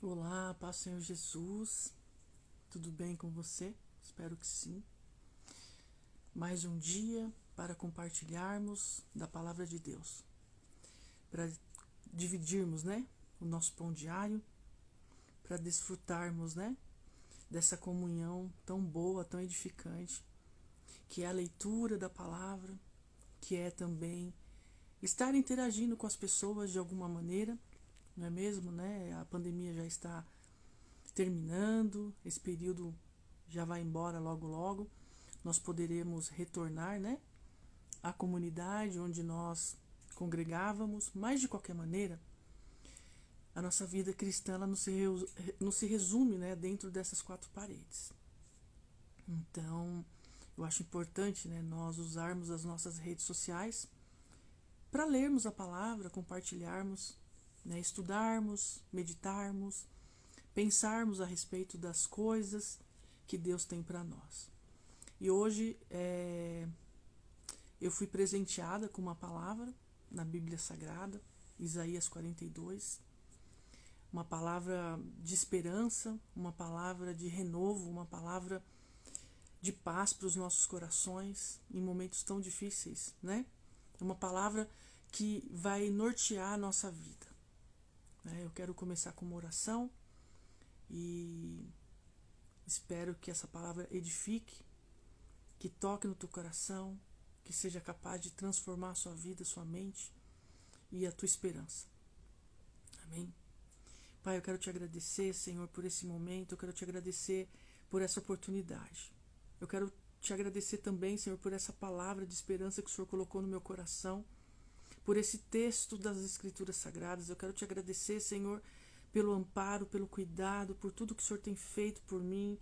Olá, paz do Senhor Jesus, tudo bem com você? Espero que sim. Mais um dia para compartilharmos da palavra de Deus, para dividirmos, o nosso pão diário, para desfrutarmos, dessa comunhão tão boa, tão edificante, que é a leitura da palavra, que é também estar interagindo com as pessoas de alguma maneira, não é mesmo, A pandemia já está terminando, esse período já vai embora logo logo, nós poderemos retornar, à comunidade onde nós congregávamos, mas de qualquer maneira, a nossa vida cristã ela não se resume, dentro dessas quatro paredes. Então, eu acho importante, nós usarmos as nossas redes sociais para lermos a palavra, compartilharmos, estudarmos, meditarmos, pensarmos a respeito das coisas que Deus tem para nós. E hoje eu fui presenteada com uma palavra na Bíblia Sagrada, Isaías 42, uma palavra de esperança, uma palavra de renovo, uma palavra de paz para os nossos corações em momentos tão difíceis, Uma palavra que vai nortear a nossa vida. Eu quero começar com uma oração e espero que essa palavra edifique, que toque no teu coração, que seja capaz de transformar a sua vida, a sua mente e a tua esperança. Amém? Pai, eu quero te agradecer, Senhor, por esse momento, eu quero te agradecer por essa oportunidade. Eu quero te agradecer também, Senhor, por essa palavra de esperança que o Senhor colocou no meu coração, por esse texto das Escrituras Sagradas. Eu quero te agradecer, Senhor, pelo amparo, pelo cuidado, por tudo que o Senhor tem feito por mim,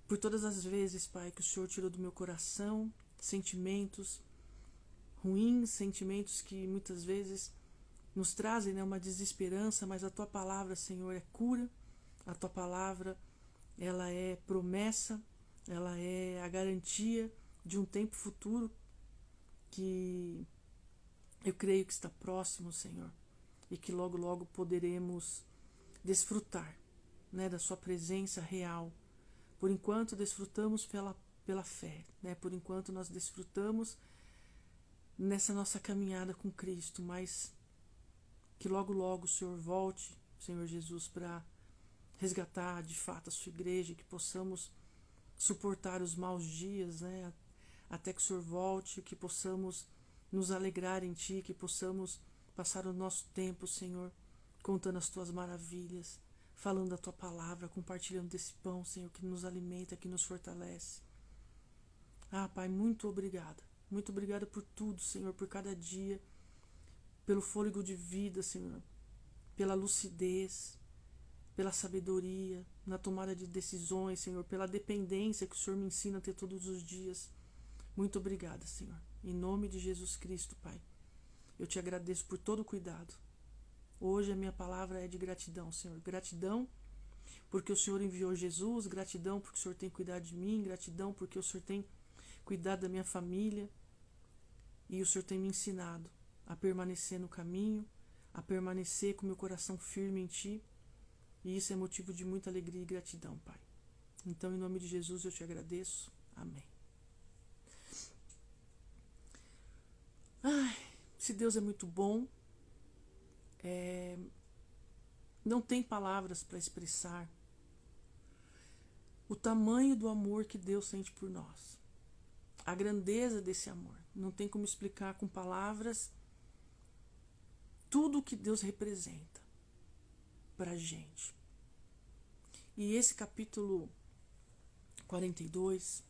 por todas as vezes, Pai, que o Senhor tirou do meu coração sentimentos ruins, sentimentos que muitas vezes nos trazem uma desesperança, mas a Tua palavra, Senhor, é cura, a Tua palavra, ela é promessa, ela é a garantia de um tempo futuro que eu creio que está próximo, Senhor, e que logo, logo poderemos desfrutar, da Sua presença real. Por enquanto, desfrutamos pela fé, Por enquanto, nós desfrutamos nessa nossa caminhada com Cristo, mas que logo, logo o Senhor volte, Senhor Jesus, para resgatar de fato a Sua igreja, que possamos suportar os maus dias, Até que o Senhor volte, que possamos nos alegrar em Ti, que possamos passar o nosso tempo, Senhor, contando as Tuas maravilhas, falando da Tua palavra, compartilhando desse pão, Senhor, que nos alimenta, que nos fortalece. Pai, muito obrigada. Muito obrigada por tudo, Senhor, por cada dia, pelo fôlego de vida, Senhor, pela lucidez, pela sabedoria na tomada de decisões, Senhor, pela dependência que o Senhor me ensina a ter todos os dias. Muito obrigada, Senhor. Em nome de Jesus Cristo, Pai, eu te agradeço por todo o cuidado. Hoje a minha palavra é de gratidão, Senhor. Gratidão porque o Senhor enviou Jesus, gratidão porque o Senhor tem cuidado de mim, gratidão porque o Senhor tem cuidado da minha família e o Senhor tem me ensinado a permanecer no caminho, a permanecer com meu coração firme em Ti, e isso é motivo de muita alegria e gratidão, Pai. Então, em nome de Jesus, eu te agradeço. Amém. Se Deus é muito bom, não tem palavras para expressar o tamanho do amor que Deus sente por nós, a grandeza desse amor. Não tem como explicar com palavras tudo o que Deus representa para a gente. E esse capítulo 42,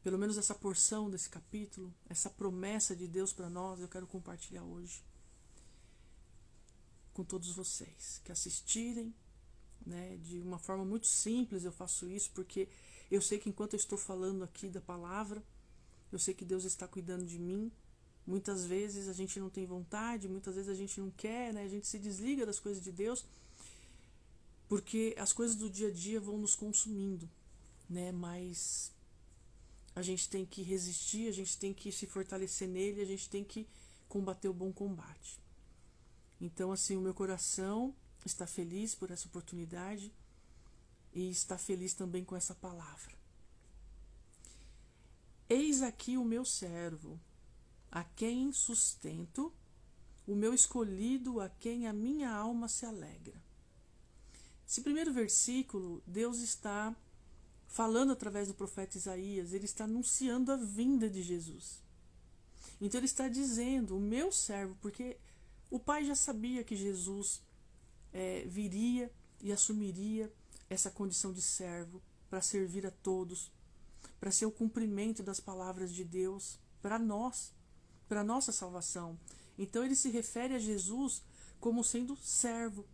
pelo menos essa porção desse capítulo, essa promessa de Deus para nós, eu quero compartilhar hoje com todos vocês que assistirem, de uma forma muito simples. Eu faço isso porque eu sei que enquanto eu estou falando aqui da palavra, eu sei que Deus está cuidando de mim. Muitas vezes a gente não tem vontade, muitas vezes a gente não quer, a gente se desliga das coisas de Deus, porque as coisas do dia a dia vão nos consumindo, mas a gente tem que resistir, a gente tem que se fortalecer nele, a gente tem que combater o bom combate. Então, assim, o meu coração está feliz por essa oportunidade e está feliz também com essa palavra. Eis aqui o meu servo, a quem sustento, o meu escolhido, a quem a minha alma se alegra. Esse primeiro versículo, Deus está falando através do profeta Isaías, ele está anunciando a vinda de Jesus. Então ele está dizendo, o meu servo, porque o Pai já sabia que Jesus viria e assumiria essa condição de servo para servir a todos, para ser o cumprimento das palavras de Deus para nós, para a nossa salvação. Então ele se refere a Jesus como sendo servo.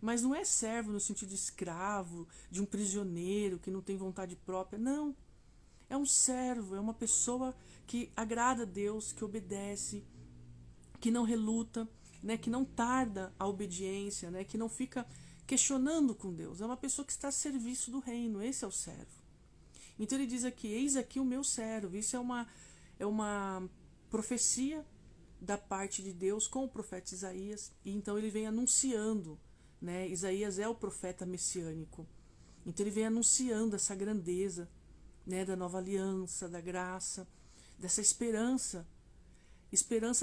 Mas não é servo no sentido de escravo, de um prisioneiro que não tem vontade própria. Não. É um servo, é uma pessoa que agrada a Deus, que obedece, que não reluta, né, que não tarda a obediência, né, que não fica questionando com Deus. É uma pessoa que está a serviço do reino. Esse é o servo. Então ele diz aqui, eis aqui o meu servo. Isso é uma profecia da parte de Deus com o profeta Isaías. E então ele vem anunciando, né? Isaías é o profeta messiânico. Então ele vem anunciando essa grandeza, né, da nova aliança, da graça, dessa esperança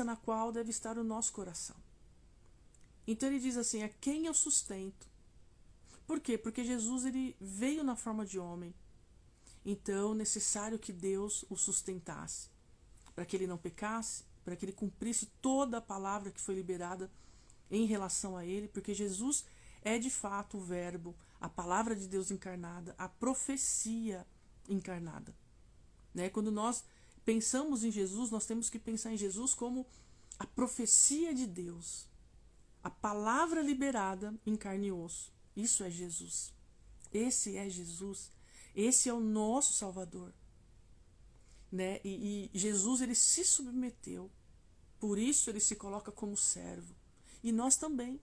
na qual deve estar o nosso coração. Então ele diz assim, a quem eu sustento. Por quê? Porque Jesus ele veio na forma de homem. Então, necessário que Deus o sustentasse, para que ele não pecasse, para que ele cumprisse toda a palavra que foi liberada em relação a ele, porque Jesus é de fato o verbo, a palavra de Deus encarnada, a profecia encarnada. Né? Quando nós pensamos em Jesus, nós temos que pensar em Jesus como a profecia de Deus, a palavra liberada em carne e osso. Isso é Jesus. Esse é Jesus. Esse é o nosso Salvador. Né? E Jesus ele se submeteu, por isso ele se coloca como servo. E nós também,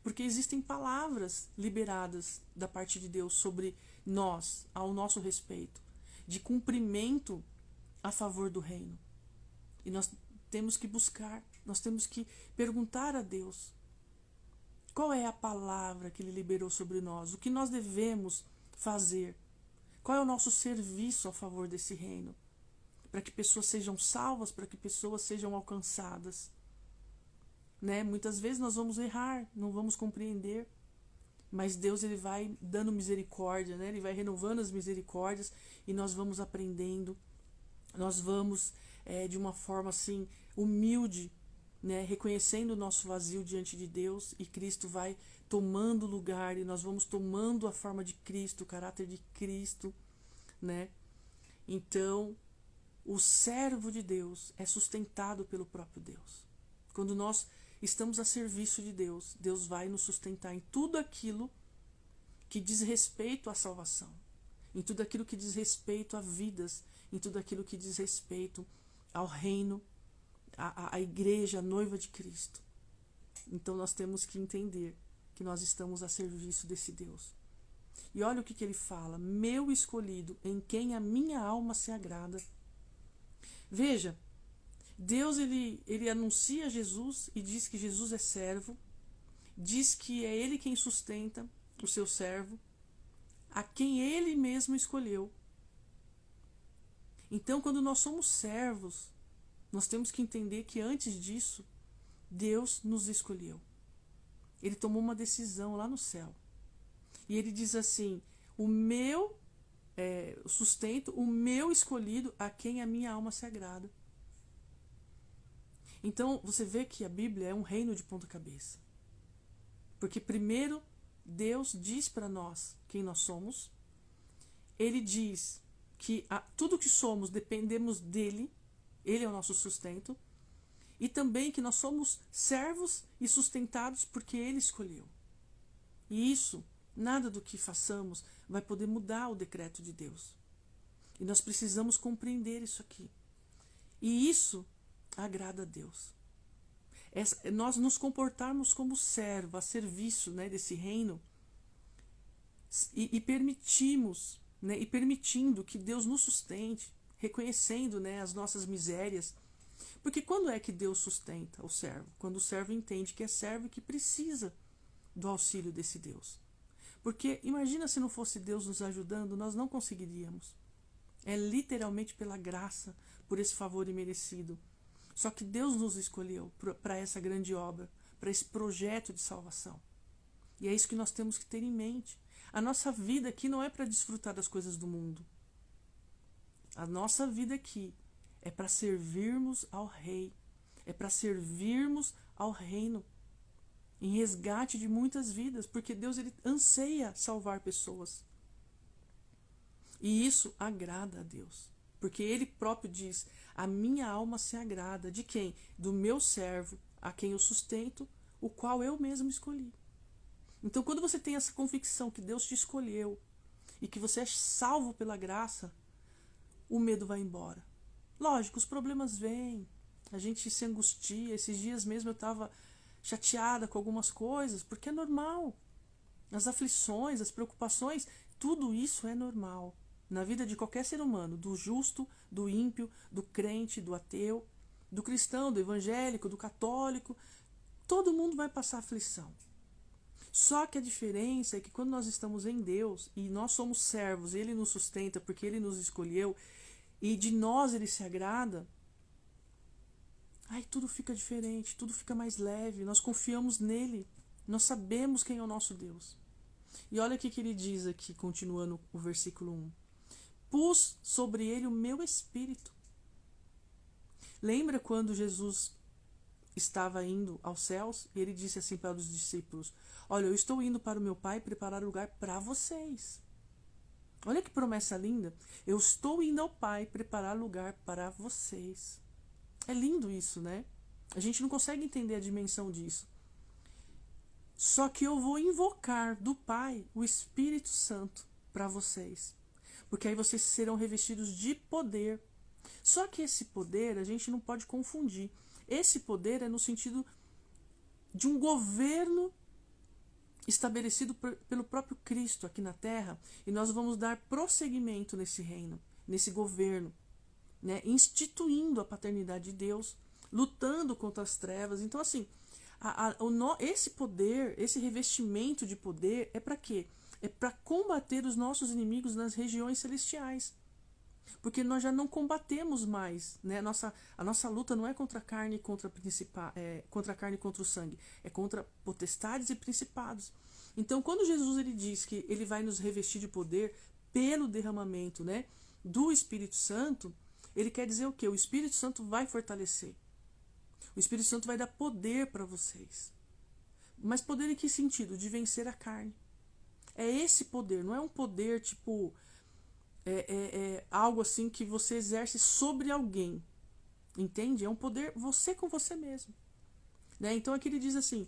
porque existem palavras liberadas da parte de Deus sobre nós, ao nosso respeito, de cumprimento a favor do reino. E nós temos que buscar, nós temos que perguntar a Deus qual é a palavra que ele liberou sobre nós, o que nós devemos fazer, qual é o nosso serviço a favor desse reino, para que pessoas sejam salvas, para que pessoas sejam alcançadas. Né? Muitas vezes nós vamos errar, não vamos compreender, mas Deus ele vai dando misericórdia, né? Ele vai renovando as misericórdias e nós vamos aprendendo, nós vamos de uma forma assim humilde, né? Reconhecendo o nosso vazio diante de Deus, e Cristo vai tomando lugar e nós vamos tomando a forma de Cristo, o caráter de Cristo, né? Então, o servo de Deus é sustentado pelo próprio Deus. Quando nós estamos a serviço de Deus, Deus vai nos sustentar em tudo aquilo que diz respeito à salvação, em tudo aquilo que diz respeito a vidas, em tudo aquilo que diz respeito ao reino, à igreja, a noiva de Cristo. Então nós temos que entender que nós estamos a serviço desse Deus. E olha o que ele fala, meu escolhido, em quem a minha alma se agrada. Veja, Deus ele anuncia Jesus e diz que Jesus é servo, diz que é ele quem sustenta o seu servo, a quem ele mesmo escolheu. Então, quando nós somos servos, nós temos que entender que antes disso, Deus nos escolheu. Ele tomou uma decisão lá no céu. E ele diz assim, o meu sustento, o meu escolhido, a quem a minha alma se agrada. Então, você vê que a Bíblia é um reino de ponta cabeça. Porque primeiro, Deus diz para nós quem nós somos. Ele diz que tudo que somos dependemos dele. Ele é o nosso sustento. E também que nós somos servos e sustentados porque ele escolheu. E isso, nada do que façamos vai poder mudar o decreto de Deus. E nós precisamos compreender isso aqui. E isso agrada a Deus. Nós nos comportarmos como servo, a serviço, né, desse reino, e permitimos, né, e permitindo que Deus nos sustente, reconhecendo, né, as nossas misérias. Porque quando é que Deus sustenta o servo? Quando o servo entende que é servo e que precisa do auxílio desse Deus. Porque imagina se não fosse Deus nos ajudando, nós não conseguiríamos. É literalmente pela graça, por esse favor imerecido. Só que Deus nos escolheu para essa grande obra, para esse projeto de salvação. E é isso que nós temos que ter em mente. A nossa vida aqui não é para desfrutar das coisas do mundo. A nossa vida aqui é para servirmos ao Rei. É para servirmos ao reino. Em resgate de muitas vidas. Porque Deus, ele anseia salvar pessoas. E isso agrada a Deus. Porque ele próprio diz: a minha alma se agrada. De quem? Do meu servo, a quem eu sustento, o qual eu mesmo escolhi. Então, quando você tem essa convicção que Deus te escolheu e que você é salvo pela graça, o medo vai embora. Lógico, os problemas vêm, a gente se angustia. Esses dias mesmo eu estava chateada com algumas coisas, porque é normal. As aflições, as preocupações, tudo isso é normal na vida de qualquer ser humano, do justo, do ímpio, do crente, do ateu, do cristão, do evangélico, do católico. Todo mundo vai passar aflição. Só que a diferença é que quando nós estamos em Deus e nós somos servos, Ele nos sustenta porque Ele nos escolheu e de nós Ele se agrada, aí tudo fica diferente, tudo fica mais leve, nós confiamos nele, nós sabemos quem é o nosso Deus. E olha o que ele diz aqui, continuando o versículo 1. Pus sobre ele o meu espírito. Lembra quando Jesus estava indo aos céus e ele disse assim para os discípulos: olha, eu estou indo para o meu Pai preparar lugar para vocês. Olha que promessa linda. Eu estou indo ao Pai preparar lugar para vocês. É lindo isso, né? A gente não consegue entender a dimensão disso. Só que eu vou invocar do Pai o Espírito Santo para vocês. Porque aí vocês serão revestidos de poder. Só que esse poder a gente não pode confundir. Esse poder é no sentido de um governo estabelecido pelo próprio Cristo aqui na Terra, e nós vamos dar prosseguimento nesse reino, nesse governo, né? Instituindo a paternidade de Deus, lutando contra as trevas. Então, assim, esse poder, esse revestimento de poder é para quê? É para combater os nossos inimigos nas regiões celestiais. Porque nós já não combatemos mais, né? A nossa luta não é contra a carne e contra contra a carne e contra o sangue, é contra potestades e principados. Então, quando Jesus ele diz que ele vai nos revestir de poder pelo derramamento, né, do Espírito Santo, ele quer dizer o quê? O Espírito Santo vai fortalecer. O Espírito Santo vai dar poder para vocês. Mas poder em que sentido? De vencer a carne. É esse poder, não é um poder tipo algo assim que você exerce sobre alguém, entende? É um poder você com você mesmo, né? Então aqui ele diz assim: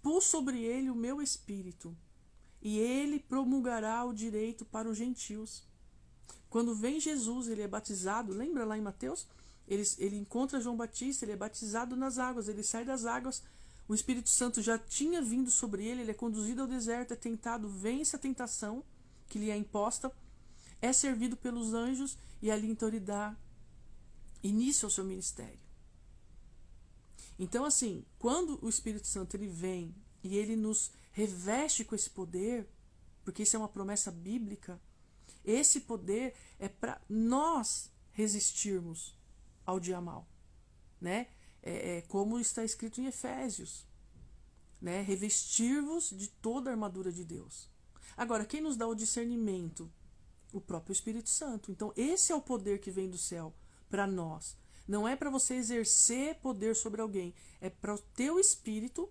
pus sobre ele o meu espírito e ele promulgará o direito para os gentios. Quando vem Jesus, ele é batizado, lembra lá em Mateus? Ele encontra João Batista, ele é batizado nas águas, ele sai das águas, o Espírito Santo já tinha vindo sobre ele, ele é conduzido ao deserto, é tentado, vence a tentação que lhe é imposta, é servido pelos anjos e ali então ele dá início ao seu ministério. Então, assim, quando o Espírito Santo ele vem e ele nos reveste com esse poder, porque isso é uma promessa bíblica, esse poder é para nós resistirmos ao dia mal, né? Como está escrito em Efésios, né? Revestir-vos de toda a armadura de Deus. Agora, quem nos dá o discernimento? O próprio Espírito Santo. Então, esse é o poder que vem do céu para nós. Não é para você exercer poder sobre alguém, é para o teu espírito,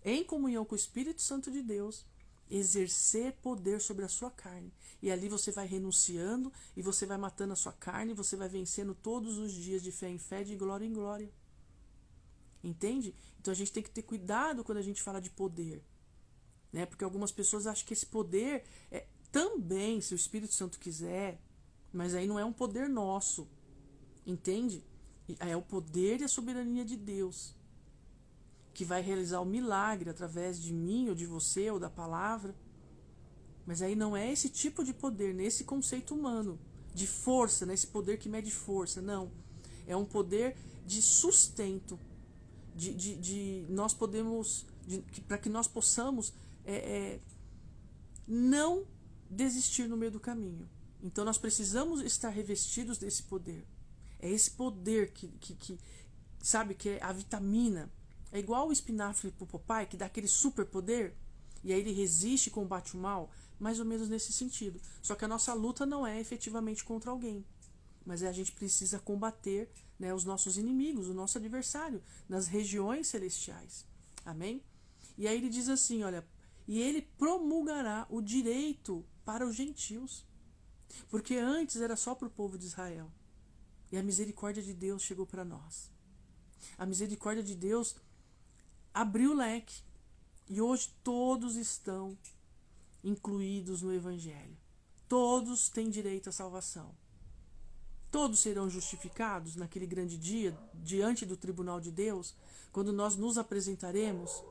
em comunhão com o Espírito Santo de Deus, exercer poder sobre a sua carne. E ali você vai renunciando e você vai matando a sua carne, e você vai vencendo todos os dias de fé em fé, de glória em glória. Entende? Então a gente tem que ter cuidado quando a gente fala de poder, né? Porque algumas pessoas acham que esse poder também, se o Espírito Santo quiser, mas aí não é um poder nosso, entende? É o poder e a soberania de Deus que vai realizar o milagre através de mim ou de você ou da palavra. Mas aí não é esse tipo de poder, nesse conceito humano, de força, nesse poder que mede força, não. É um poder de sustento, nós podemos, para que nós possamos não desistir no meio do caminho. Então nós precisamos estar revestidos desse poder. É esse poder que sabe, que é a vitamina. É igual o espinafre pro Popeye, que dá aquele super poder, e aí ele resiste e combate o mal, mais ou menos nesse sentido. Só que a nossa luta não é efetivamente contra alguém, mas a gente precisa combater, né, os nossos inimigos, o nosso adversário, nas regiões celestiais. Amém? E aí ele diz assim, olha, e ele promulgará o direito para os gentios. Porque antes era só para o povo de Israel. E a misericórdia de Deus chegou para nós. A misericórdia de Deus abriu o leque. E hoje todos estão incluídos no Evangelho. Todos têm direito à salvação. Todos serão justificados naquele grande dia, diante do tribunal de Deus, quando nós nos apresentaremos.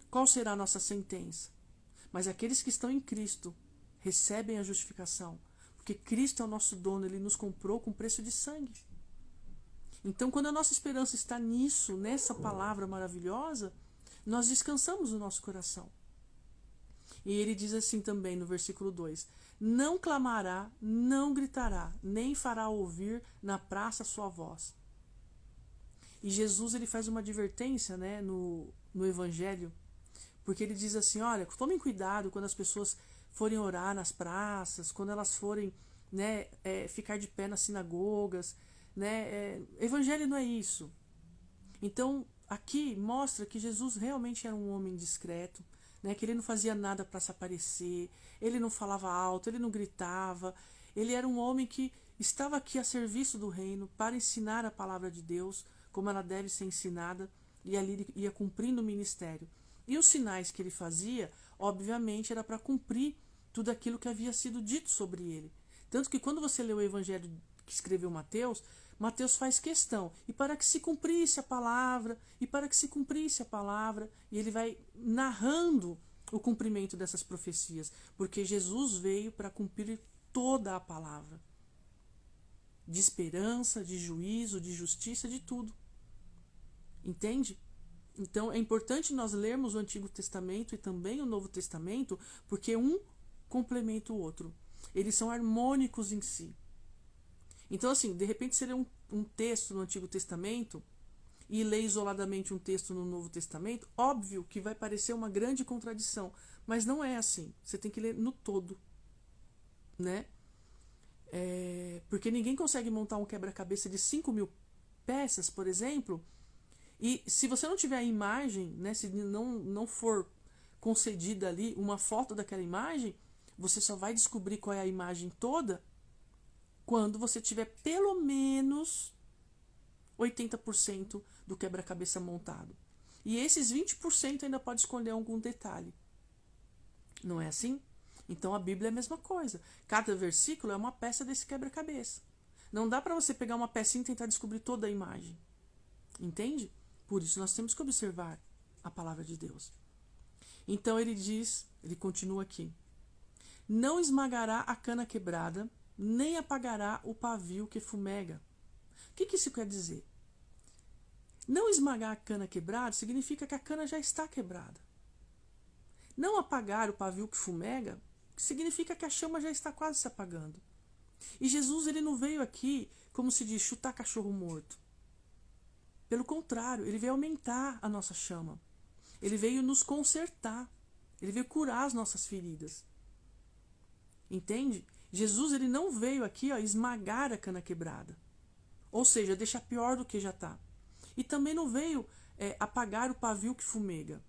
Qual será a nossa sentença? Mas aqueles que estão em Cristo recebem a justificação, porque Cristo é o nosso dono, Ele nos comprou com preço de sangue. Então, quando a nossa esperança está nisso, nessa palavra maravilhosa, nós descansamos no nosso coração. E ele diz assim também no versículo 2: não clamará, não gritará, nem fará ouvir na praça sua voz. E Jesus, ele faz uma advertência, né, no Evangelho, porque ele diz assim, olha, tomem cuidado quando as pessoas forem orar nas praças, quando elas forem, né, ficar de pé nas sinagogas, né, Evangelho não é isso. Então, aqui mostra que Jesus realmente era um homem discreto, né, que ele não fazia nada para se aparecer, ele não falava alto, ele não gritava, ele era um homem que estava aqui a serviço do reino para ensinar a palavra de Deus, como ela deve ser ensinada, e ali ele ia cumprindo o ministério. E os sinais que ele fazia, obviamente, era para cumprir tudo aquilo que havia sido dito sobre ele. Tanto que quando você lê o evangelho que escreveu Mateus, Mateus faz questão, e para que se cumprisse a palavra, e ele vai narrando o cumprimento dessas profecias, porque Jesus veio para cumprir toda a palavra, de esperança, de juízo, de justiça, de tudo. Entende? Então é importante nós lermos o Antigo Testamento e também o Novo Testamento, porque um complementa o outro. Eles são harmônicos em si. Então, assim, de repente você lê um texto no Antigo Testamento e lê isoladamente um texto no Novo Testamento, óbvio que vai parecer uma grande contradição, mas não é assim. Você tem que ler no todo, né? Porque ninguém consegue montar um quebra-cabeça de 5.000 peças, por exemplo, e se você não tiver a imagem, né, se não for concedida ali uma foto daquela imagem, você só vai descobrir qual é a imagem toda quando você tiver pelo menos 80% do quebra-cabeça montado. E esses 20% ainda pode escolher algum detalhe. Não é assim? Então a Bíblia é a mesma coisa. Cada versículo é uma peça desse quebra-cabeça. Não dá para você pegar uma pecinha e tentar descobrir toda a imagem. Entende? Por isso nós temos que observar a palavra de Deus. Então ele diz, ele continua aqui: não esmagará a cana quebrada, nem apagará o pavio que fumega. O que isso quer dizer? Não esmagar a cana quebrada significa que a cana já está quebrada. Não apagar o pavio que fumega significa que a chama já está quase se apagando. E Jesus, ele não veio aqui, como se diz, chutar cachorro morto. Pelo contrário, ele veio aumentar a nossa chama. Ele veio nos consertar. Ele veio curar as nossas feridas. Entende? Jesus, ele não veio aqui, esmagar a cana quebrada. Ou seja, deixar pior do que já está. E também não veio apagar o pavio que fumega.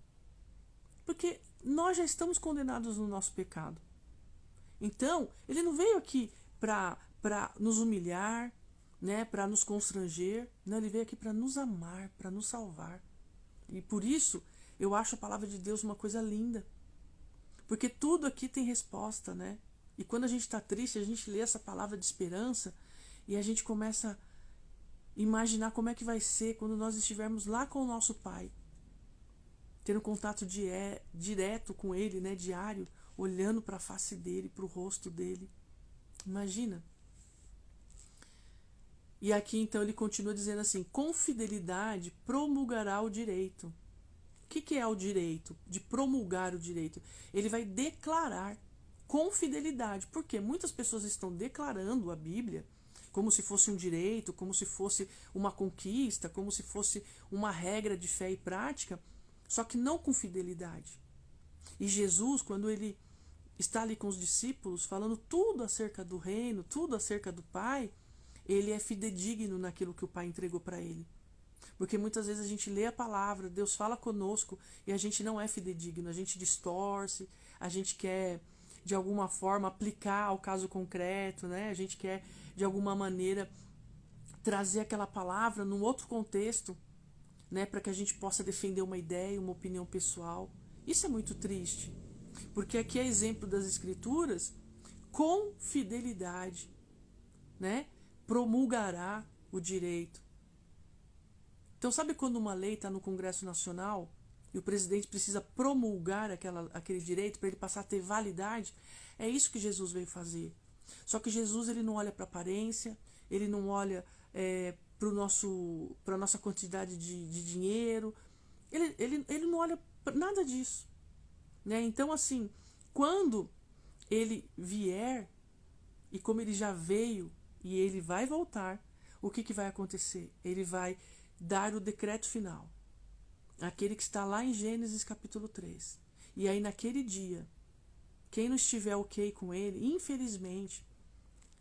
Porque nós já estamos condenados no nosso pecado. Então, ele não veio aqui para nos humilhar, né, para nos constranger. Não, ele veio aqui para nos amar, para nos salvar. E por isso, eu acho a palavra de Deus uma coisa linda. Porque tudo aqui tem resposta, né? E quando a gente está triste, a gente lê essa palavra de esperança e a gente começa a imaginar como é que vai ser quando nós estivermos lá com o nosso Pai, tendo contato direto com Ele, né, diário, olhando para a face dele, para o rosto dele. Imagina. E aqui então ele continua dizendo assim: com fidelidade promulgará o direito. que é o direito? De promulgar o direito. Ele vai declarar com fidelidade. Porque muitas pessoas estão declarando a Bíblia como se fosse um direito, como se fosse uma conquista, como se fosse uma regra de fé e prática, só que não com fidelidade. E Jesus, quando ele está ali com os discípulos, falando tudo acerca do reino, tudo acerca do Pai, ele é fidedigno naquilo que o Pai entregou para ele. Porque muitas vezes a gente lê a palavra, Deus fala conosco e a gente não é fidedigno, a gente distorce, a gente quer de alguma forma aplicar ao caso concreto, né? A gente quer de alguma maneira trazer aquela palavra num outro contexto, né? Para que a gente possa defender uma ideia, uma opinião pessoal. Isso é muito triste, porque aqui é exemplo das Escrituras, com fidelidade, né? Promulgará o direito. Então, sabe quando uma lei está no Congresso Nacional e o presidente precisa promulgar aquele direito para ele passar a ter validade? É isso que Jesus veio fazer. Só que Jesus ele não olha para a aparência, ele não olha para a nossa quantidade de dinheiro, ele não olha para nada disso. Né? Então, assim, quando ele vier, e como ele já veio e ele vai voltar, o que vai acontecer? Ele vai dar o decreto final, aquele que está lá em Gênesis capítulo 3. E aí naquele dia, quem não estiver ok com ele,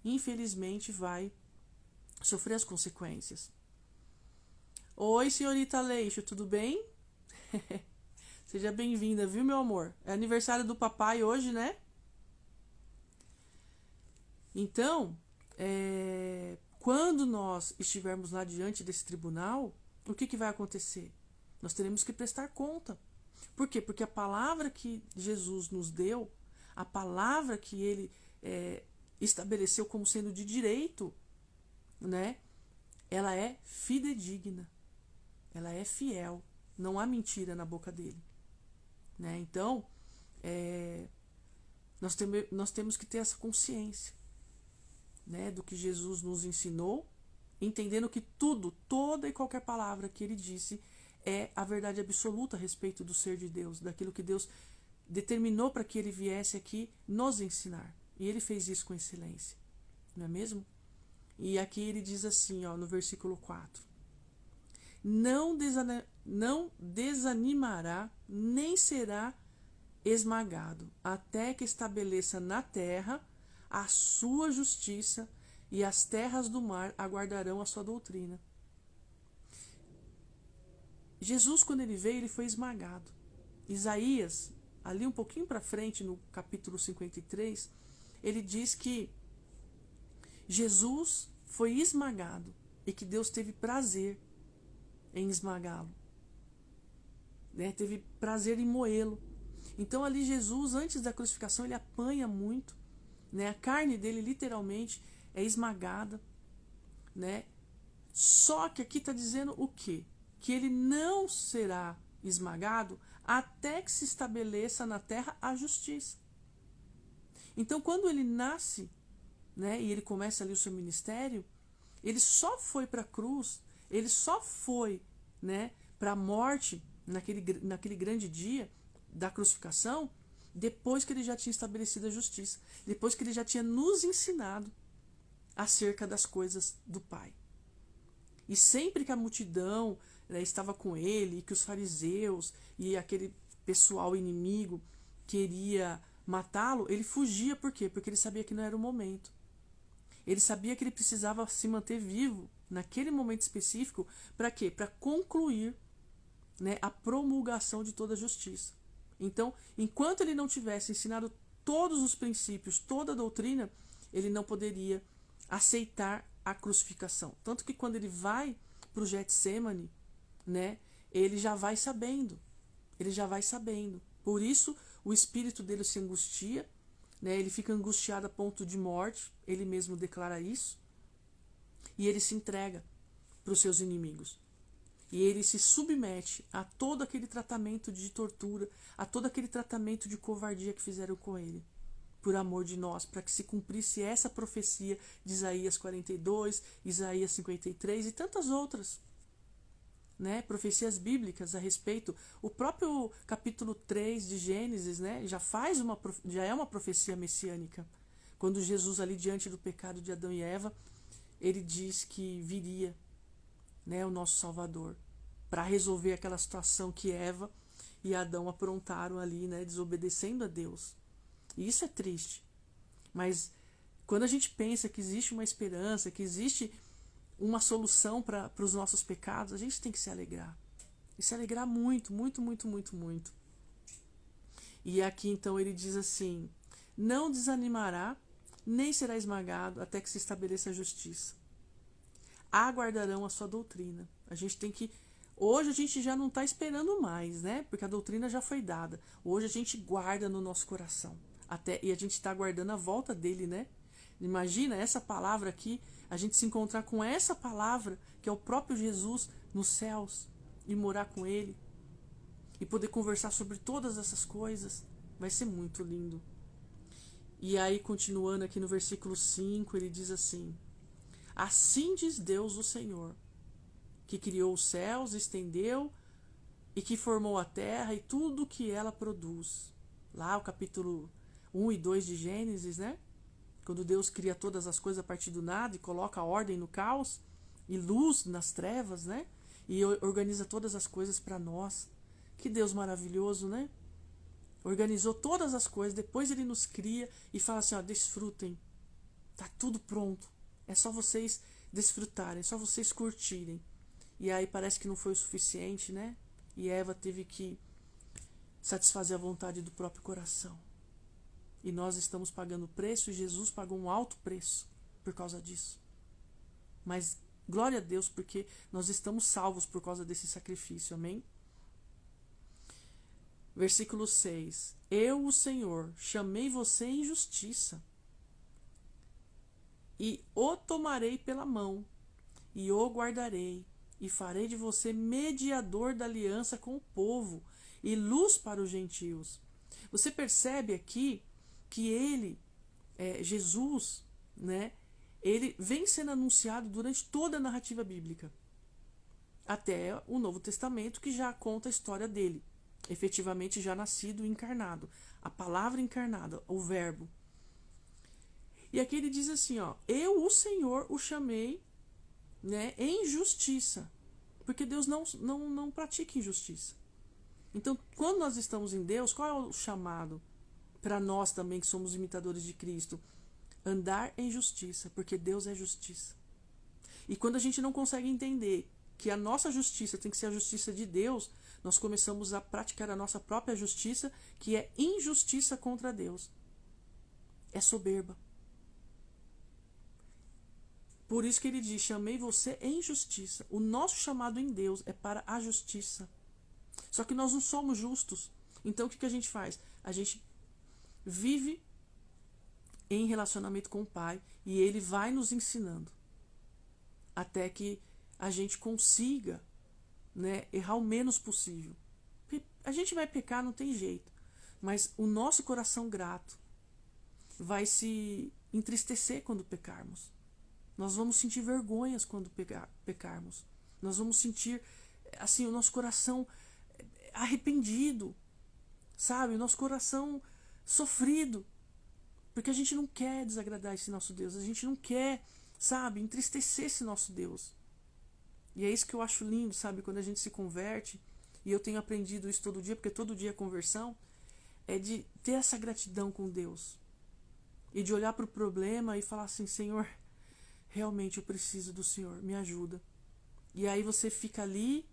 infelizmente vai sofrer as consequências. Oi, senhorita Aleixo, tudo bem? Seja bem-vinda, viu, meu amor? É aniversário do papai hoje, né? Então, quando nós estivermos lá diante desse tribunal, o que vai acontecer? Nós teremos que prestar conta. Por quê? Porque a palavra que Jesus nos deu, a palavra que ele estabeleceu como sendo de direito, né? Ela é fidedigna. Ela é fiel. Não há mentira na boca dele. Né? Então, nós temos que ter essa consciência, né, do que Jesus nos ensinou, entendendo que toda e qualquer palavra que ele disse é a verdade absoluta a respeito do ser de Deus, daquilo que Deus determinou para que ele viesse aqui nos ensinar. E ele fez isso com excelência, não é mesmo? E aqui ele diz assim, ó, no versículo 4: não desanimará, nem será esmagado, até que estabeleça na terra a sua justiça, e as terras do mar aguardarão a sua doutrina. Jesus, quando ele veio, ele foi esmagado. Isaías, ali um pouquinho para frente, no capítulo 53, ele diz que Jesus foi esmagado e que Deus teve prazer em esmagá-lo, né? Teve prazer em moê-lo. Então ali Jesus, antes da crucificação, ele apanha muito, né? A carne dele literalmente é esmagada, né? Só que aqui está dizendo o quê? Que ele não será esmagado até que se estabeleça na terra a justiça. Então quando ele nasce, né, e ele começa ali o seu ministério, ele só foi para a cruz, ele só foi, né, para a morte naquele grande dia da crucificação, depois que ele já tinha estabelecido a justiça, depois que ele já tinha nos ensinado acerca das coisas do Pai. E sempre que a multidão, né, estava com ele, e que os fariseus e aquele pessoal inimigo queria matá-lo, ele fugia. Por quê? Porque ele sabia que não era o momento. Ele sabia que ele precisava se manter vivo naquele momento específico. Para quê? Para concluir, né, a promulgação de toda a justiça. Então, enquanto ele não tivesse ensinado todos os princípios, toda a doutrina, ele não poderia aceitar a crucificação. Tanto que quando ele vai para o Getsêmani, né, ele já vai sabendo. Ele já vai sabendo. Por isso, o espírito dele se angustia, né, ele fica angustiado a ponto de morte, ele mesmo declara isso, e ele se entrega para os seus inimigos. E ele se submete a todo aquele tratamento de tortura, a todo aquele tratamento de covardia que fizeram com ele, por amor de nós, para que se cumprisse essa profecia de Isaías 42, Isaías 53 e tantas outras. né, profecias bíblicas a respeito. O próprio capítulo 3 de Gênesis, né, já é uma profecia messiânica. Quando Jesus ali diante do pecado de Adão e Eva, ele diz que viria, né, o nosso Salvador para resolver aquela situação que Eva e Adão aprontaram ali, né, desobedecendo a Deus. E isso é triste. Mas quando a gente pensa que existe uma esperança, que existe uma solução para os nossos pecados, a gente tem que se alegrar. E se alegrar muito, muito, muito, muito, muito. E aqui então ele diz assim: não desanimará, nem será esmagado até que se estabeleça a justiça. Aguardarão a sua doutrina. A gente tem que... Hoje a gente já não está esperando mais, né? Porque a doutrina já foi dada. Hoje a gente guarda no nosso coração. E a gente está aguardando a volta dele, né? Imagina essa palavra aqui, a gente se encontrar com essa palavra, que é o próprio Jesus, nos céus, e morar com ele, e poder conversar sobre todas essas coisas. Vai ser muito lindo. E aí, continuando aqui no versículo 5, ele diz assim: assim diz Deus o Senhor, que criou os céus, estendeu, e que formou a terra e tudo o que ela produz. Lá o capítulo 1 e 2 de Gênesis, né? Quando Deus cria todas as coisas a partir do nada e coloca ordem no caos e luz nas trevas, né? E organiza todas as coisas para nós. Que Deus maravilhoso, né? Organizou todas as coisas, depois ele nos cria e fala assim, ó, desfrutem. Tá tudo pronto. É só vocês desfrutarem, é só vocês curtirem. E aí parece que não foi o suficiente, né? E Eva teve que satisfazer a vontade do próprio coração. E nós estamos pagando o preço, e Jesus pagou um alto preço por causa disso. Mas glória a Deus, porque nós estamos salvos por causa desse sacrifício, amém? Versículo 6. Eu, o Senhor, chamei você em justiça, e o tomarei pela mão, e o guardarei, e farei de você mediador da aliança com o povo, e luz para os gentios. Você percebe aqui que ele, Jesus, né, ele vem sendo anunciado durante toda a narrativa bíblica, até o Novo Testamento, que já conta a história dele, efetivamente já nascido e encarnado, a palavra encarnada, o verbo. E aqui ele diz assim, ó, eu, o Senhor, o chamei, né, em justiça, porque Deus não pratica injustiça. Então, quando nós estamos em Deus, qual é o chamado para nós também, que somos imitadores de Cristo? Andar em justiça, porque Deus é justiça. E quando a gente não consegue entender que a nossa justiça tem que ser a justiça de Deus, nós começamos a praticar a nossa própria justiça, que é injustiça contra Deus. É soberba. Por isso que ele diz, chamei você em justiça. O nosso chamado em Deus é para a justiça. Só que nós não somos justos. Então o que a gente faz? A gente vive em relacionamento com o Pai e ele vai nos ensinando até que a gente consiga, né, errar o menos possível. A gente vai pecar, não tem jeito, mas o nosso coração grato vai se entristecer quando pecarmos. Nós vamos sentir vergonhas quando pecarmos. Nós vamos sentir assim o nosso coração arrependido, sabe? O nosso coração sofrido, porque a gente não quer desagradar esse nosso Deus, a gente não quer, sabe, entristecer esse nosso Deus. E é isso que eu acho lindo, sabe, quando a gente se converte, e eu tenho aprendido isso todo dia, porque todo dia é conversão, é de ter essa gratidão com Deus, e de olhar para o problema e falar assim, Senhor, realmente eu preciso do Senhor, me ajuda. E aí você fica ali,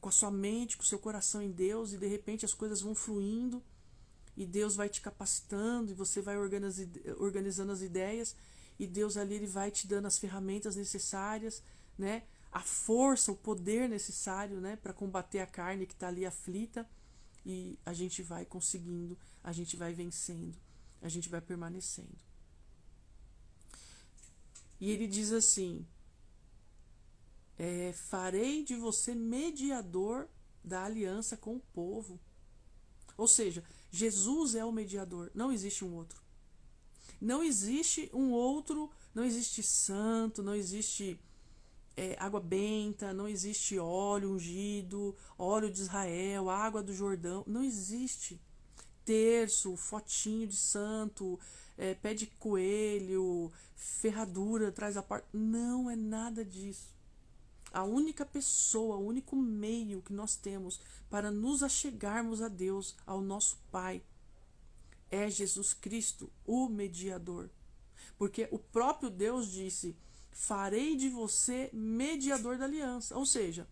com a sua mente, com o seu coração em Deus, e de repente as coisas vão fluindo, e Deus vai te capacitando, e você vai organizando as ideias, e Deus ali ele vai te dando as ferramentas necessárias, né? A força, o poder necessário, né? Para combater a carne que está ali aflita, e a gente vai conseguindo, a gente vai vencendo, a gente vai permanecendo. E ele diz assim, farei de você mediador da aliança com o povo. Ou seja, Jesus é o mediador, não existe um outro. Não existe um outro, não existe santo, não existe água benta, não existe óleo ungido, óleo de Israel, água do Jordão, não existe. Terço, fotinho de santo, pé de coelho, ferradura atrás da porta, não é nada disso. A única pessoa, o único meio que nós temos para nos achegarmos a Deus, ao nosso Pai, é Jesus Cristo, o mediador. Porque o próprio Deus disse: farei de você mediador da aliança. Ou seja,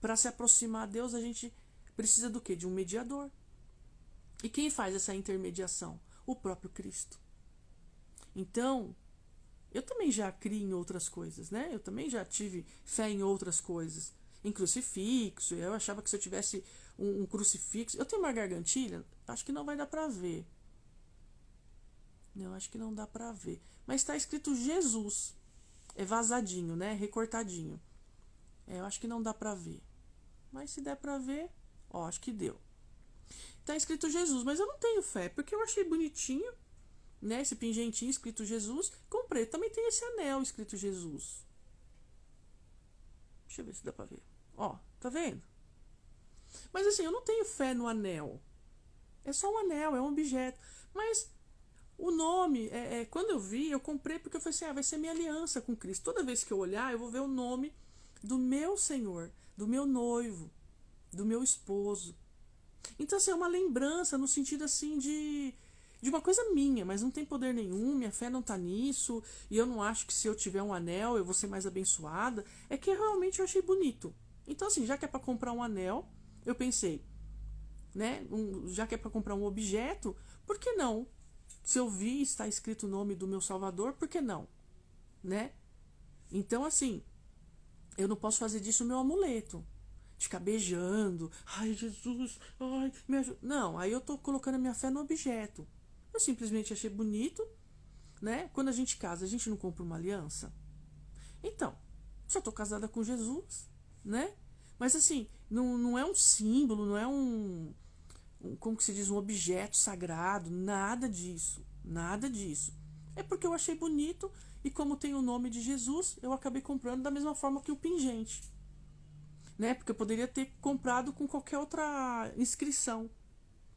para se aproximar a Deus, a gente precisa do quê? De um mediador. E quem faz essa intermediação? O próprio Cristo. Então, eu também já criei em outras coisas, né? Eu também já tive fé em outras coisas. Em crucifixo, eu achava que se eu tivesse um crucifixo... Eu tenho uma gargantilha, acho que não vai dar pra ver. Não, acho que não dá pra ver. Mas está escrito Jesus. É vazadinho, né? Recortadinho. Eu acho que não dá pra ver. Mas se der pra ver, ó, acho que deu. Tá escrito Jesus, mas eu não tenho fé, porque eu achei bonitinho, né? Esse pingentinho escrito Jesus. Comprei. Também tem esse anel escrito Jesus. Deixa eu ver se dá pra ver. Ó, tá vendo? Mas assim, eu não tenho fé no anel. É só um anel, é um objeto. Mas o nome, quando eu vi, eu comprei porque eu falei assim, vai ser minha aliança com Cristo. Toda vez que eu olhar, eu vou ver o nome do meu Senhor, do meu noivo, do meu esposo. Então, assim, é uma lembrança no sentido, assim, de uma coisa minha, mas não tem poder nenhum, minha fé não tá nisso, e eu não acho que se eu tiver um anel eu vou ser mais abençoada. É que realmente eu achei bonito. Então, assim, já que é para comprar um anel, eu pensei, né, já que é para comprar um objeto, por que não? Se eu vi está escrito o nome do meu Salvador, por que não? Né? Então, assim, eu não posso fazer disso o meu amuleto. De ficar beijando. Ai, Jesus, ai, me ajuda. Não, aí eu tô colocando a minha fé no objeto. Eu simplesmente achei bonito, né? Quando a gente casa, a gente não compra uma aliança? Então, só tô casada com Jesus, né? Mas assim, não é um símbolo, não é como que se diz, um objeto sagrado, nada disso, nada disso. É porque eu achei bonito e como tem o nome de Jesus, eu acabei comprando da mesma forma que o pingente, né? Porque eu poderia ter comprado com qualquer outra inscrição.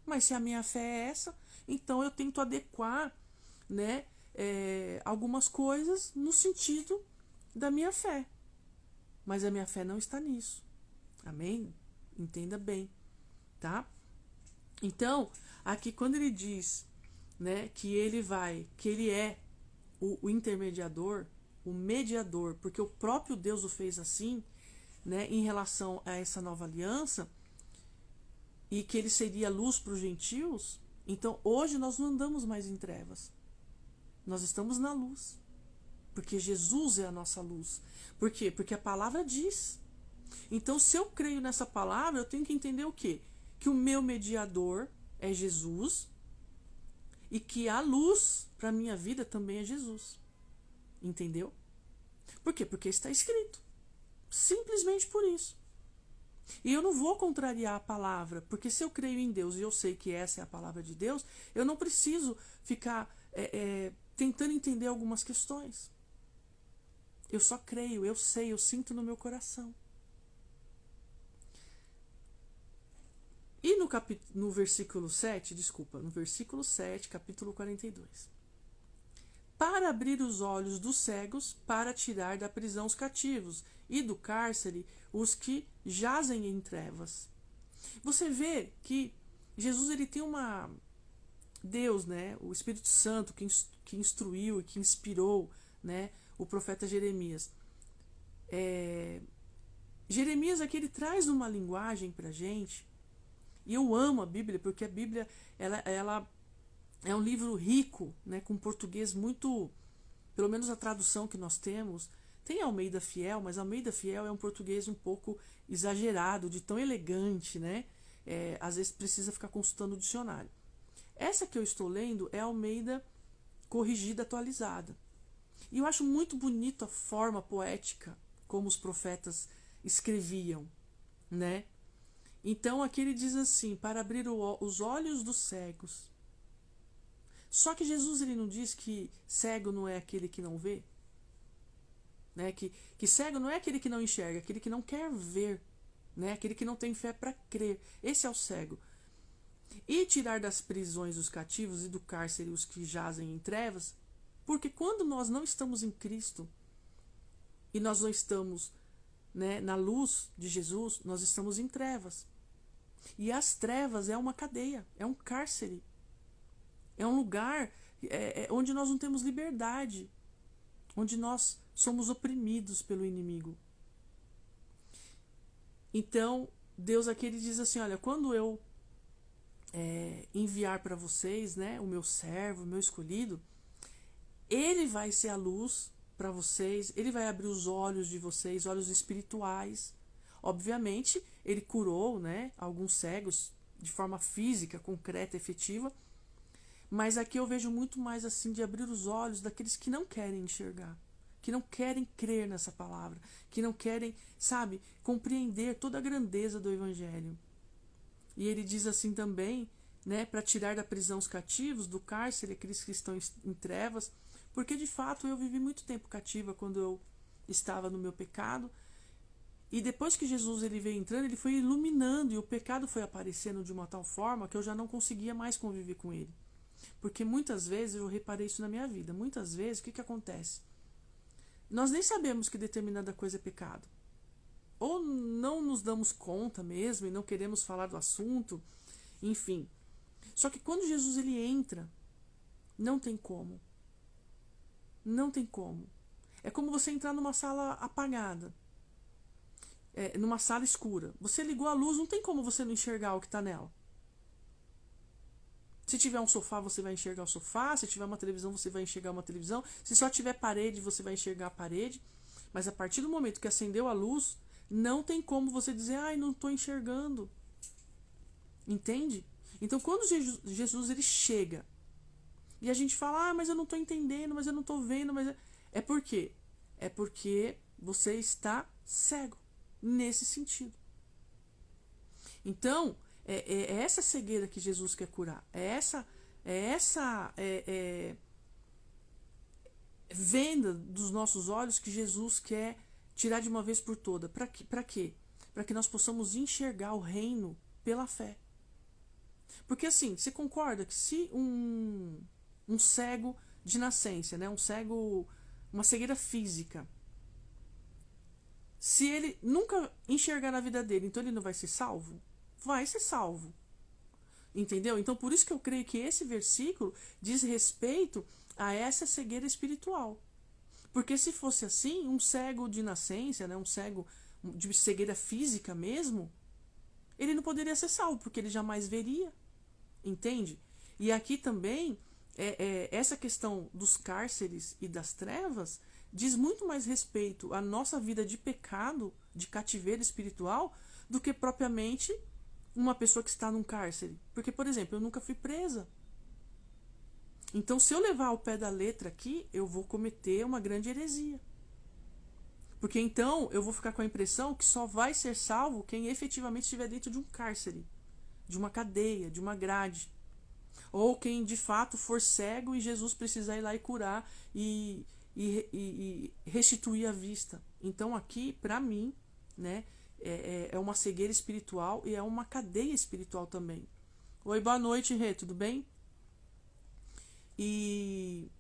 Mas se a minha fé é essa, então eu tento adequar, né, algumas coisas no sentido da minha fé. Mas a minha fé não está nisso. Amém? Entenda bem, tá? Então, aqui quando ele diz, né, que ele é o intermediador, o mediador, porque o próprio Deus o fez assim, né, em relação a essa nova aliança, e que ele seria luz para os gentios. Então, hoje nós não andamos mais em trevas. Nós estamos na luz. Porque Jesus é a nossa luz. Por quê? Porque a palavra diz. Então, se eu creio nessa palavra, eu tenho que entender o quê? Que o meu mediador é Jesus e que a luz para a minha vida também é Jesus. Entendeu? Por quê? Porque está escrito. Simplesmente por isso. E eu não vou contrariar a palavra, porque se eu creio em Deus e eu sei que essa é a palavra de Deus, eu não preciso ficar tentando entender algumas questões. Eu só creio, eu sei, eu sinto no meu coração. E no versículo 7, no versículo 7, capítulo 42. Para abrir os olhos dos cegos, para tirar da prisão os cativos, e do cárcere os que jazem em trevas. Você vê que Jesus ele tem uma... Deus, né, o Espírito Santo que instruiu e que inspirou, né, o profeta Jeremias. Jeremias aqui ele traz uma linguagem pra gente, e eu amo a Bíblia, porque a Bíblia ela é um livro rico, né, com português muito, pelo menos a tradução que nós temos, tem Almeida Fiel, mas Almeida Fiel é um português um pouco exagerado, de tão elegante, né? Às vezes precisa ficar consultando o dicionário. Essa que eu estou lendo é Almeida corrigida, atualizada. E eu acho muito bonito a forma poética como os profetas escreviam, né? Então aqui ele diz assim, para abrir os olhos dos cegos. Só que Jesus ele não diz que cego não é aquele que não vê? né? Que cego não é aquele que não enxerga, é aquele que não quer ver, né? Aquele que não tem fé para crer. Esse é o cego. E tirar das prisões os cativos e do cárcere os que jazem em trevas, porque quando nós não estamos em Cristo e nós não estamos, né, na luz de Jesus, nós estamos em trevas. E as trevas é uma cadeia, é um cárcere, é um lugar onde nós não temos liberdade, onde nós somos oprimidos pelo inimigo. Então, Deus aqui ele diz assim, olha, quando eu enviar para vocês, né, o meu servo, o meu escolhido, ele vai ser a luz para vocês, ele vai abrir os olhos de vocês, olhos espirituais. Obviamente, ele curou, né, alguns cegos de forma física, concreta, efetiva, mas aqui eu vejo muito mais assim de abrir os olhos daqueles que não querem enxergar, que não querem crer nessa palavra, que não querem, sabe, compreender toda a grandeza do Evangelho. E ele diz assim também, né, para tirar da prisão os cativos, do cárcere aqueles que estão em trevas, porque de fato eu vivi muito tempo cativa quando eu estava no meu pecado, e depois que Jesus ele veio entrando, ele foi iluminando e o pecado foi aparecendo de uma tal forma que eu já não conseguia mais conviver com ele. Porque muitas vezes, eu reparei isso na minha vida, muitas vezes o que acontece? Nós nem sabemos que determinada coisa é pecado. Ou não nos damos conta mesmo e não queremos falar do assunto, enfim. Só que quando Jesus ele entra, não tem como. Não tem como. É como você entrar numa sala apagada, numa sala escura. Você ligou a luz, não tem como você não enxergar o que está nela. Se tiver um sofá, você vai enxergar o sofá. Se tiver uma televisão, você vai enxergar uma televisão. Se só tiver parede, você vai enxergar a parede. Mas a partir do momento que acendeu a luz, não tem como você dizer, ai, não estou enxergando. Entende? Então, quando Jesus ele chega e a gente fala, ah, mas eu não estou entendendo, mas eu não estou vendo, mas é por quê? É porque você está cego nesse sentido. Então, é essa cegueira que Jesus quer curar. É essa venda dos nossos olhos que Jesus quer tirar de uma vez por toda. Para quê? Para que nós possamos enxergar o reino pela fé. Porque assim, você concorda que se um cego de nascença, né, um cego, uma cegueira física, se ele nunca enxergar na vida dele, então ele não vai ser salvo? Vai ser salvo. Entendeu? Então por isso que eu creio que esse versículo diz respeito a essa cegueira espiritual. Porque se fosse assim, um cego de nascença, né, um cego de cegueira física mesmo, ele não poderia ser salvo, porque ele jamais veria. Entende? E aqui também, essa questão dos cárceres e das trevas diz muito mais respeito à nossa vida de pecado, de cativeiro espiritual, do que propriamente uma pessoa que está num cárcere. Porque, por exemplo, eu nunca fui presa. Então, se eu levar ao pé da letra aqui, eu vou cometer uma grande heresia. Porque então eu vou ficar com a impressão que só vai ser salvo quem efetivamente estiver dentro de um cárcere, de uma cadeia, de uma grade. Ou quem de fato for cego e Jesus precisar ir lá e curar e restituir a vista. Então aqui, para mim, né, é uma cegueira espiritual e é uma cadeia espiritual também. Oi, boa noite, Rê, tudo bem? E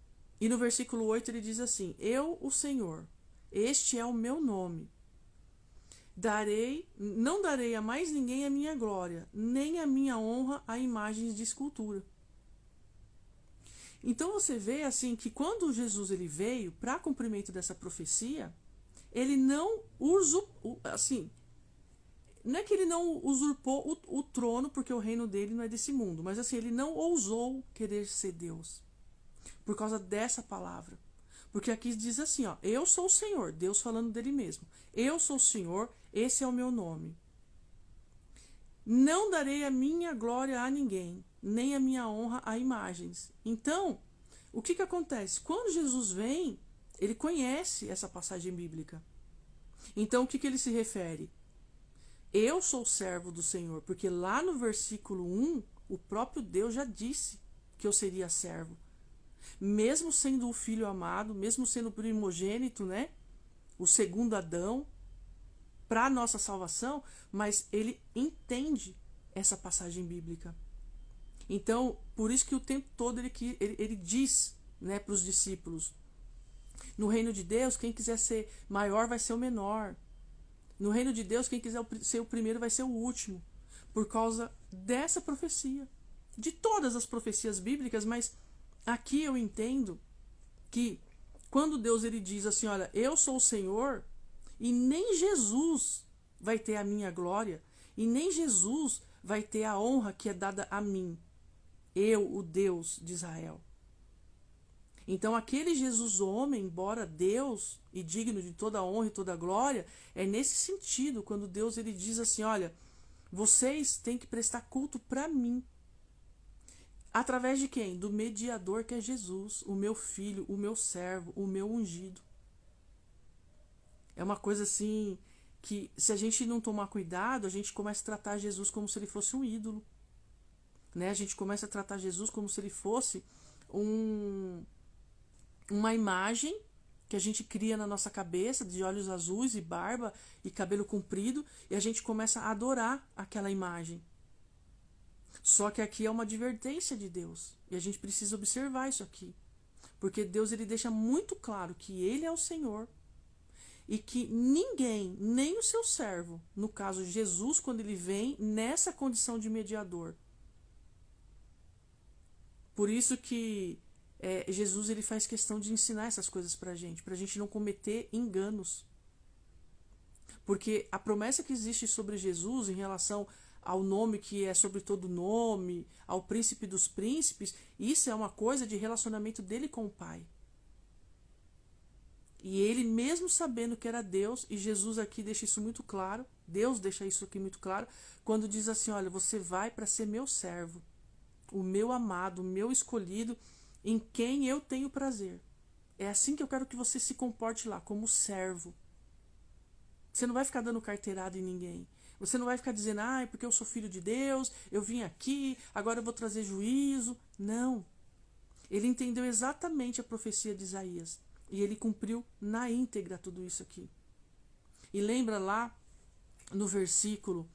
no versículo 8 ele diz assim, eu, o Senhor, este é o meu nome. Não darei a mais ninguém a minha glória, nem a minha honra a imagens de escultura. Então você vê assim que quando Jesus ele veio para cumprimento dessa profecia, ele não usurpou, assim, não é que ele não usurpou o trono, porque o reino dele não é desse mundo, mas assim, ele não ousou querer ser Deus, por causa dessa palavra. Porque aqui diz assim, ó, eu sou o Senhor, Deus falando dele mesmo. Eu sou o Senhor, esse é o meu nome. Não darei a minha glória a ninguém, nem a minha honra a imagens. Então, o que acontece? Quando Jesus vem, ele conhece essa passagem bíblica. Então, o que ele se refere? Eu sou servo do Senhor, porque lá no versículo 1, o próprio Deus já disse que eu seria servo. Mesmo sendo o filho amado, mesmo sendo o primogênito, né? o segundo Adão, para a nossa salvação, mas ele entende essa passagem bíblica. Então, por isso que o tempo todo ele diz, né, para os discípulos: no reino de Deus, quem quiser ser maior vai ser o menor. No reino de Deus, quem quiser ser o primeiro vai ser o último. Por causa dessa profecia. De todas as profecias bíblicas, mas aqui eu entendo que quando Deus ele diz assim, olha, eu sou o Senhor, e nem Jesus vai ter a minha glória, e nem Jesus vai ter a honra que é dada a mim, eu, o Deus de Israel. Então aquele Jesus homem, embora Deus e digno de toda a honra e toda a glória, é nesse sentido, quando Deus ele diz assim, olha, vocês têm que prestar culto para mim. Através de quem? Do mediador que é Jesus, o meu filho, o meu servo, o meu ungido. É uma coisa assim que, se a gente não tomar cuidado, a gente começa a tratar Jesus como se ele fosse um ídolo. Né? A gente começa a tratar Jesus como se ele fosse uma imagem que a gente cria na nossa cabeça, de olhos azuis e barba e cabelo comprido, e a gente começa a adorar aquela imagem. Só que aqui é uma advertência de Deus, e a gente precisa observar isso aqui. Porque Deus ele deixa muito claro que ele é o Senhor, e que ninguém, nem o seu servo, no caso Jesus, quando ele vem nessa condição de mediador. Por isso que Jesus ele faz questão de ensinar essas coisas pra gente não cometer enganos. Porque a promessa que existe sobre Jesus em relação ao nome que é sobre todo nome, ao príncipe dos príncipes, isso é uma coisa de relacionamento dele com o Pai. E ele mesmo sabendo que era Deus, e Jesus aqui deixa isso muito claro, Deus deixa isso aqui muito claro, quando diz assim, olha, você vai para ser meu servo, o meu amado, o meu escolhido, em quem eu tenho prazer. É assim que eu quero que você se comporte lá, como servo. Você não vai ficar dando carteirada em ninguém. Você não vai ficar dizendo, é porque eu sou filho de Deus, eu vim aqui, agora eu vou trazer juízo. Não. Ele entendeu exatamente a profecia de Isaías. E ele cumpriu na íntegra tudo isso aqui. E lembra lá no versículo,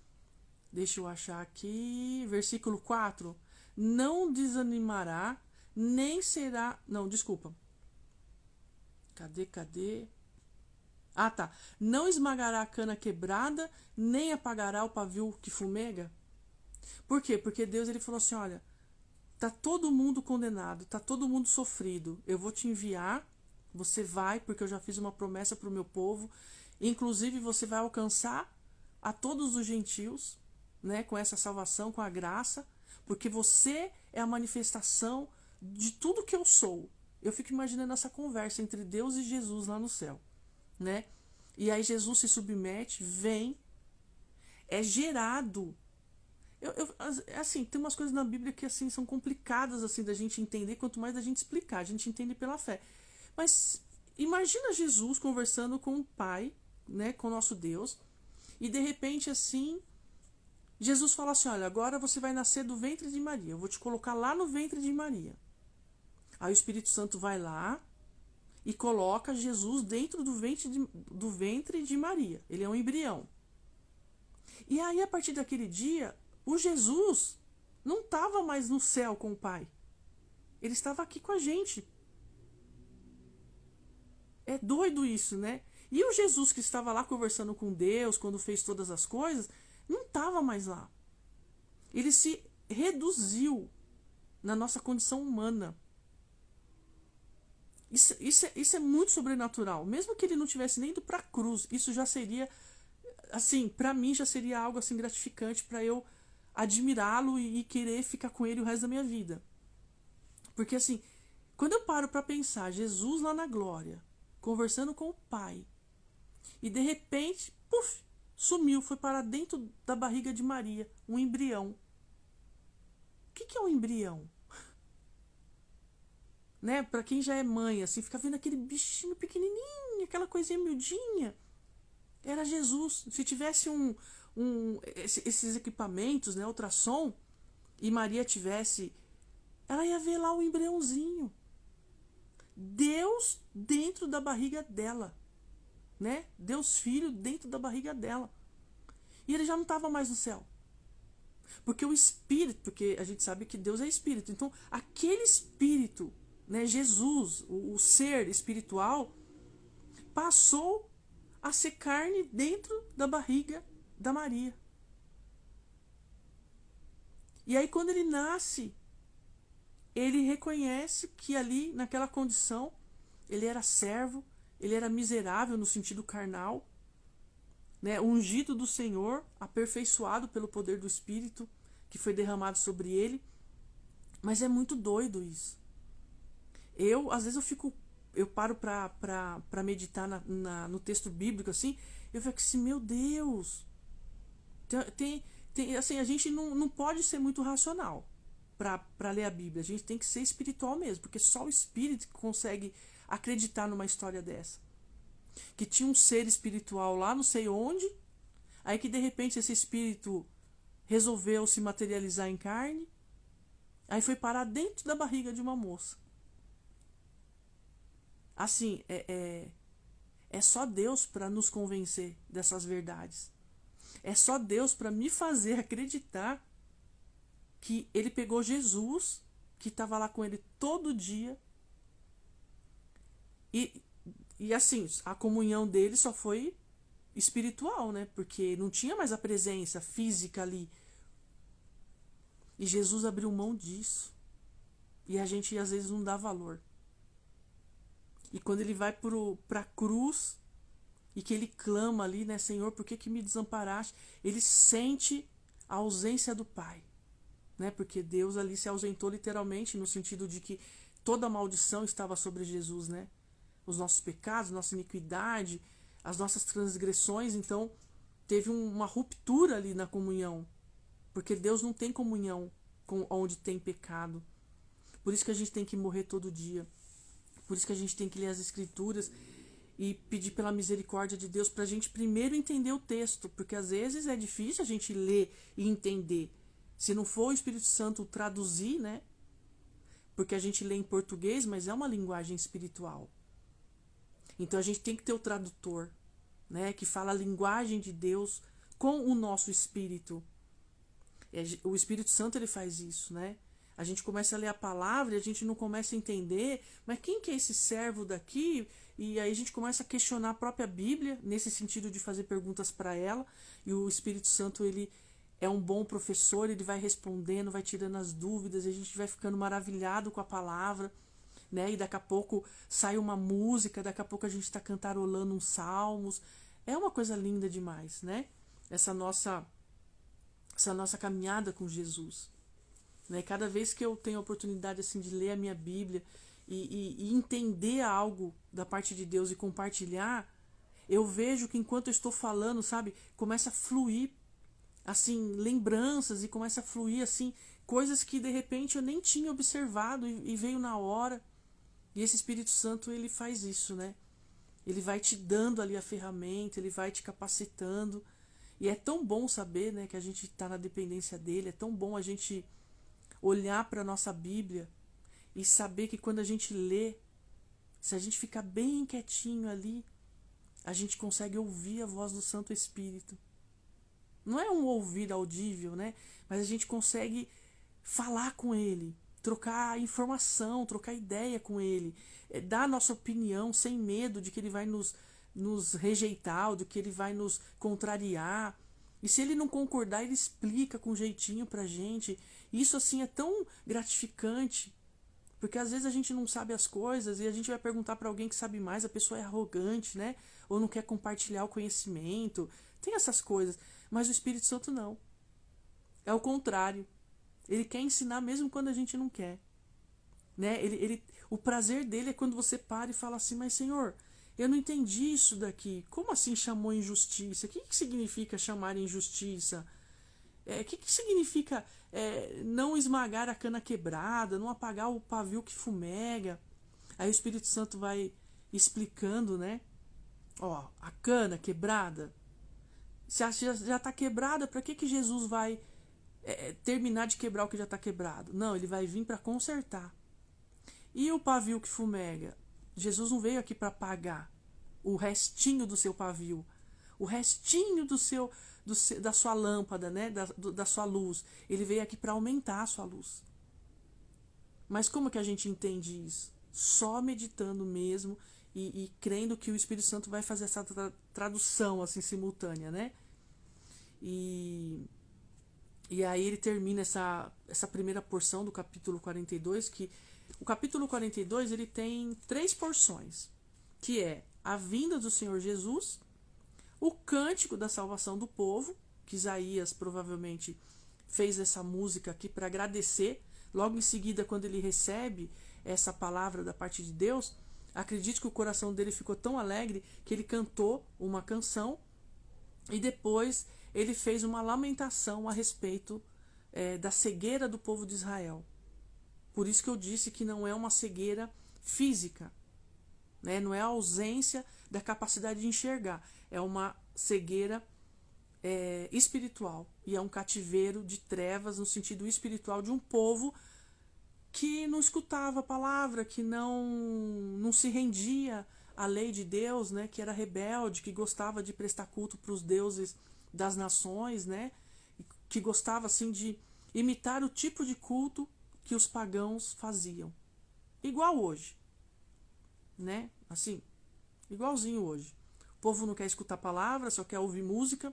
deixa eu achar aqui, versículo 4, não desanimará, nem será, não, desculpa. Cadê? Ah, tá. Não esmagará a cana quebrada, nem apagará o pavio que fumega. Por quê? Porque Deus ele falou assim, olha, tá todo mundo condenado, tá todo mundo sofrido. Eu vou te enviar, você vai, porque eu já fiz uma promessa para o meu povo. Inclusive você vai alcançar a todos os gentios, né, com essa salvação, com a graça, porque você é a manifestação de tudo que eu sou. Eu fico imaginando essa conversa entre Deus e Jesus lá no céu, né? E aí Jesus se submete, vem, é gerado. Assim, tem umas coisas na Bíblia que assim são complicadas assim da gente entender, quanto mais da gente explicar, a gente entende pela fé. Mas imagina Jesus conversando com o Pai, né, com o nosso Deus, e de repente assim, Jesus fala assim, olha, agora você vai nascer do ventre de Maria, eu vou te colocar lá no ventre de Maria. Aí o Espírito Santo vai lá e coloca Jesus dentro do ventre de Maria. Ele é um embrião. E aí, a partir daquele dia, o Jesus não estava mais no céu com o Pai. Ele estava aqui com a gente. É doido isso, né? E o Jesus que estava lá conversando com Deus, quando fez todas as coisas, não estava mais lá. Ele se reduziu na nossa condição humana. Isso é muito sobrenatural. Mesmo que ele não tivesse nem ido para a cruz, isso já seria, assim, para mim já seria algo assim gratificante para eu admirá-lo e querer ficar com ele o resto da minha vida. Porque assim, quando eu paro para pensar, Jesus lá na glória, conversando com o Pai, e de repente, puf, sumiu, foi parar dentro da barriga de Maria, um embrião. O que é um embrião? Né? Para quem já é mãe, assim, fica vendo aquele bichinho pequenininho, aquela coisinha miudinha. Era Jesus. Se tivesse esses equipamentos, né, ultrassom, e Maria tivesse, ela ia ver lá o embriãozinho. Deus dentro da barriga dela. né? Deus Filho dentro da barriga dela. E ele já não estava mais no céu. Porque o Espírito, porque a gente sabe que Deus é Espírito. Então, aquele Espírito, né, Jesus, o ser espiritual, passou a ser carne dentro da barriga da Maria. E aí, quando ele nasce, ele reconhece que ali, naquela condição, ele era servo, ele era miserável no sentido carnal, né, ungido do Senhor, aperfeiçoado pelo poder do Espírito que foi derramado sobre ele. Mas é muito doido isso. Às vezes eu paro para meditar no texto bíblico assim, eu fico assim, meu Deus, assim, a gente não pode ser muito racional para ler a Bíblia. A gente tem que ser espiritual mesmo, porque só o Espírito consegue acreditar numa história dessa. Que tinha um ser espiritual lá, não sei onde, aí que de repente esse espírito resolveu se materializar em carne, aí foi parar dentro da barriga de uma moça. Assim, é só Deus para nos convencer dessas verdades. É só Deus para me fazer acreditar que ele pegou Jesus, que estava lá com ele todo dia, e assim, a comunhão dele só foi espiritual, né? Porque não tinha mais a presença física ali. E Jesus abriu mão disso. E a gente às vezes não dá valor. E quando ele vai para a cruz, e que ele clama ali, né, Senhor, por que me desamparaste? Ele sente a ausência do Pai, né? Porque Deus ali se ausentou literalmente, no sentido de que toda a maldição estava sobre Jesus, né? Os nossos pecados, nossa iniquidade, as nossas transgressões. Então teve uma ruptura ali na comunhão, porque Deus não tem comunhão com onde tem pecado. Por isso que a gente tem que morrer todo dia. Por isso que a gente tem que ler as Escrituras e pedir pela misericórdia de Deus para a gente primeiro entender o texto, porque às vezes é difícil a gente ler e entender. Se não for o Espírito Santo traduzir, né? Porque a gente lê em português, mas é uma linguagem espiritual. Então a gente tem que ter o tradutor, né? Que fala a linguagem de Deus com o nosso espírito. O Espírito Santo ele faz isso, né? A gente começa a ler a palavra e a gente não começa a entender, mas quem que é esse servo daqui? E aí a gente começa a questionar a própria Bíblia, nesse sentido de fazer perguntas para ela, e o Espírito Santo ele é um bom professor, ele vai respondendo, vai tirando as dúvidas, e a gente vai ficando maravilhado com a palavra, né? E daqui a pouco sai uma música, daqui a pouco a gente está cantarolando uns salmos. É uma coisa linda demais, né? Essa nossa caminhada com Jesus. Né? Cada vez que eu tenho a oportunidade assim, de ler a minha Bíblia e entender algo da parte de Deus e compartilhar, eu vejo que enquanto eu estou falando, sabe, começa a fluir assim, lembranças, e começa a fluir assim, coisas que de repente eu nem tinha observado e veio na hora. E esse Espírito Santo, ele faz isso, né? Ele vai te dando ali a ferramenta, ele vai te capacitando. E é tão bom saber, né, que a gente está na dependência dele, é tão bom a gente olhar para a nossa Bíblia e saber que quando a gente lê, se a gente ficar bem quietinho ali, a gente consegue ouvir a voz do Santo Espírito. Não é um ouvir audível, né? Mas a gente consegue falar com ele, trocar informação, trocar ideia com ele, dar a nossa opinião sem medo de que ele vai nos rejeitar, ou de que ele vai nos contrariar. E se ele não concordar, ele explica com jeitinho pra gente. Isso assim é tão gratificante, porque às vezes a gente não sabe as coisas e a gente vai perguntar para alguém que sabe mais, a pessoa é arrogante, né? Ou não quer compartilhar o conhecimento. Tem essas coisas, mas o Espírito Santo não. É o contrário. Ele quer ensinar mesmo quando a gente não quer. Né? O prazer dele é quando você para e fala assim, mas Senhor, eu não entendi isso daqui. Como assim chamou injustiça? O que significa chamar injustiça? O que significa não esmagar a cana quebrada, não apagar o pavio que fumega? Aí o Espírito Santo vai explicando, né? Ó, a cana quebrada, se já está quebrada, para que Jesus vai terminar de quebrar o que já está quebrado? Não, ele vai vir para consertar. E o pavio que fumega? Jesus não veio aqui para apagar. o restinho do seu pavio, o restinho da sua lâmpada, né? da sua luz. Ele veio aqui para aumentar a sua luz. Mas como que a gente entende isso? Só meditando mesmo e crendo que o Espírito Santo vai fazer essa tradução assim simultânea, né? E aí ele termina essa primeira porção do capítulo 42, que o capítulo 42 ele tem 3 porções, que é a vinda do Senhor Jesus, o cântico da salvação do povo, que Isaías provavelmente fez essa música aqui para agradecer. Logo em seguida, quando ele recebe essa palavra da parte de Deus, acredite que o coração dele ficou tão alegre que ele cantou uma canção e depois ele fez uma lamentação a respeito da cegueira do povo de Israel. Por isso que eu disse que não é uma cegueira física, né? Não é a ausência da capacidade de enxergar, é uma cegueira espiritual, e é um cativeiro de trevas no sentido espiritual de um povo que não escutava a palavra, que não se rendia à lei de Deus, né? Que era rebelde, que gostava de prestar culto para os deuses das nações, né? Que gostava assim de imitar o tipo de culto que os pagãos faziam, igual hoje, né? Assim, igualzinho hoje. O povo não quer escutar a palavra, só quer ouvir música.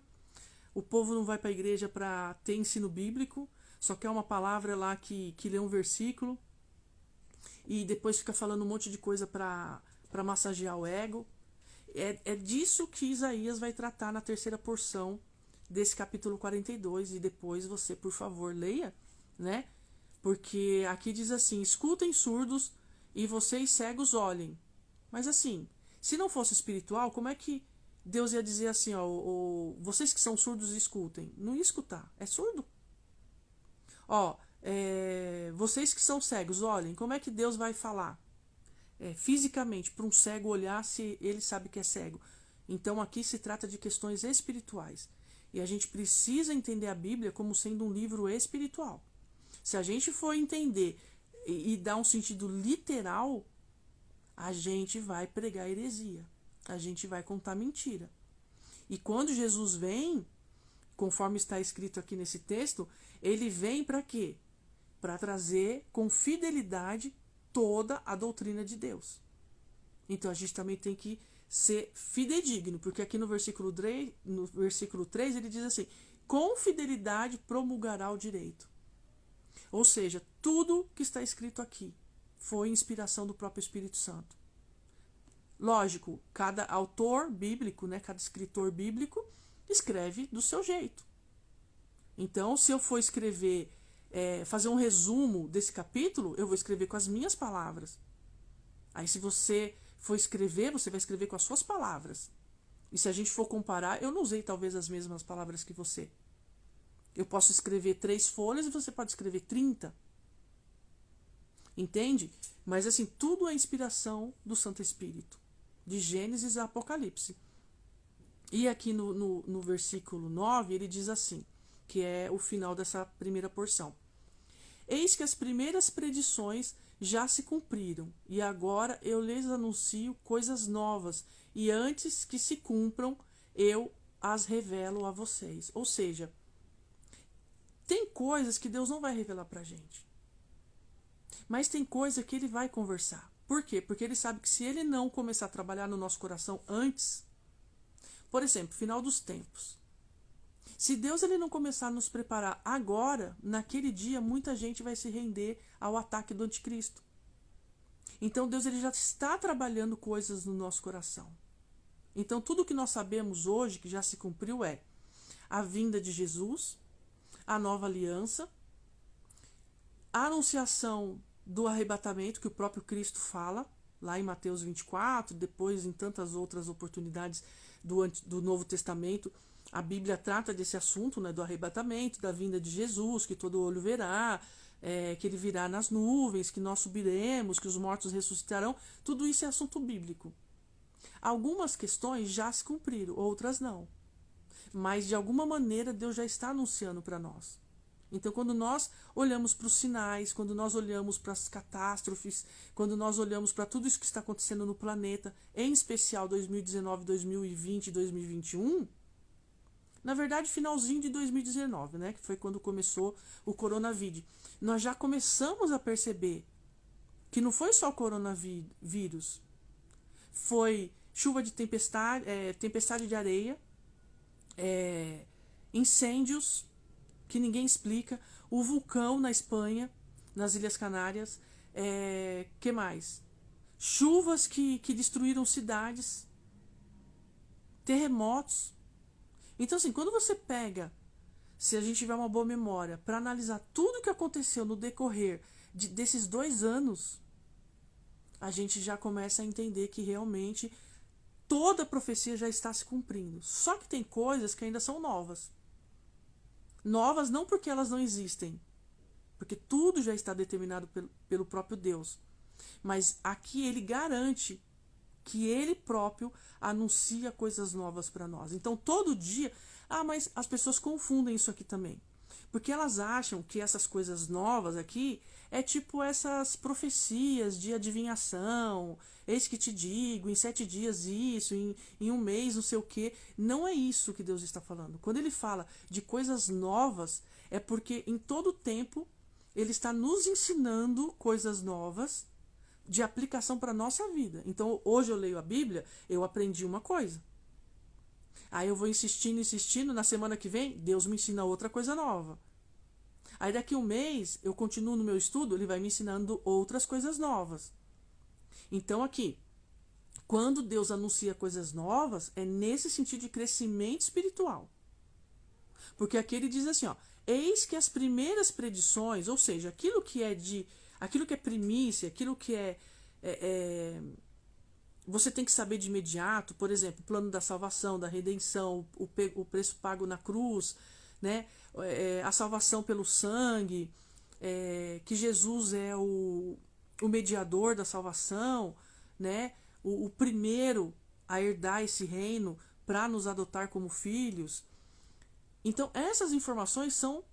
O povo não vai para a igreja para ter ensino bíblico, só quer uma palavra lá que lê um versículo e depois fica falando um monte de coisa para massagear o ego. É disso que Isaías vai tratar na terceira porção desse capítulo 42, e depois você, por favor, leia, né? Porque aqui diz assim: escutem surdos e vocês cegos olhem. Mas assim, se não fosse espiritual, como é que Deus ia dizer assim, ó, vocês que são surdos escutem? Não ia escutar, é surdo. Ó, vocês que são cegos, olhem, como é que Deus vai falar fisicamente para um cego olhar se ele sabe que é cego? Então aqui se trata de questões espirituais. E a gente precisa entender a Bíblia como sendo um livro espiritual. Se a gente for entender e dar um sentido literal, a gente vai pregar heresia. A gente vai contar mentira. E quando Jesus vem, conforme está escrito aqui nesse texto, ele vem para quê? Para trazer com fidelidade toda a doutrina de Deus. Então a gente também tem que ser fidedigno, porque aqui no versículo 3 ele diz assim: com fidelidade promulgará o direito. Ou seja, tudo que está escrito aqui foi inspiração do próprio Espírito Santo. Lógico, cada autor bíblico, né, cada escritor bíblico escreve do seu jeito. Então, se eu for escrever, fazer um resumo desse capítulo, eu vou escrever com as minhas palavras. Aí, se você for escrever, você vai escrever com as suas palavras. E se a gente for comparar, eu não usei talvez as mesmas palavras que você. Eu posso escrever 3 folhas e você pode escrever 30. Entende? Mas assim, tudo é inspiração do Santo Espírito, de Gênesis a Apocalipse. E aqui no versículo 9, ele diz assim, que é o final dessa primeira porção: eis que as primeiras predições já se cumpriram, e agora eu lhes anuncio coisas novas, e antes que se cumpram, eu as revelo a vocês. Ou seja, tem coisas que Deus não vai revelar pra gente. Mas tem coisa que ele vai conversar. Por quê? Porque ele sabe que se ele não começar a trabalhar no nosso coração antes, por exemplo, final dos tempos, se Deus ele não começar a nos preparar agora, naquele dia, muita gente vai se render ao ataque do anticristo. Então Deus ele já está trabalhando coisas no nosso coração. Então tudo que nós sabemos hoje, que já se cumpriu, é a vinda de Jesus, a nova aliança, a anunciação do arrebatamento que o próprio Cristo fala, lá em Mateus 24, depois em tantas outras oportunidades do Novo Testamento, a Bíblia trata desse assunto, né, do arrebatamento, da vinda de Jesus, que todo olho verá, que ele virá nas nuvens, que nós subiremos, que os mortos ressuscitarão. Tudo isso é assunto bíblico. Algumas questões já se cumpriram, outras não. Mas de alguma maneira Deus já está anunciando para nós. Então, quando nós olhamos para os sinais, quando nós olhamos para as catástrofes, quando nós olhamos para tudo isso que está acontecendo no planeta, em especial 2019, 2020 e 2021, na verdade, finalzinho de 2019, né, que foi quando começou o coronavírus, nós já começamos a perceber que não foi só o coronavírus, foi chuva de tempestade, tempestade de areia, incêndios que ninguém explica, o vulcão na Espanha, nas Ilhas Canárias, que mais? Chuvas que destruíram cidades, terremotos. Então, assim, quando você pega, se a gente tiver uma boa memória, para analisar tudo o que aconteceu no decorrer desses 2 anos, a gente já começa a entender que realmente toda a profecia já está se cumprindo. Só que tem coisas que ainda são novas. Novas não porque elas não existem, porque tudo já está determinado pelo próprio Deus. Mas aqui ele garante que ele próprio anuncia coisas novas para nós. Então todo dia, mas as pessoas confundem isso aqui também. Porque elas acham que essas coisas novas aqui é tipo essas profecias de adivinhação, eis que te digo, em 7 dias isso, em 1 mês não sei o quê. Não é isso que Deus está falando. Quando ele fala de coisas novas, é porque em todo tempo ele está nos ensinando coisas novas de aplicação para a nossa vida. Então hoje eu leio a Bíblia, eu aprendi uma coisa. Aí eu vou insistindo, na semana que vem, Deus me ensina outra coisa nova. Aí daqui 1 mês, eu continuo no meu estudo, ele vai me ensinando outras coisas novas. Então aqui, quando Deus anuncia coisas novas, é nesse sentido de crescimento espiritual. Porque aqui ele diz assim, eis que as primeiras predições, ou seja, aquilo que é primícia, aquilo que você tem que saber de imediato, por exemplo, o plano da salvação, da redenção, o preço pago na cruz, né? A salvação pelo sangue, que Jesus é o mediador da salvação, né? O primeiro a herdar esse reino para nos adotar como filhos. Então, essas informações são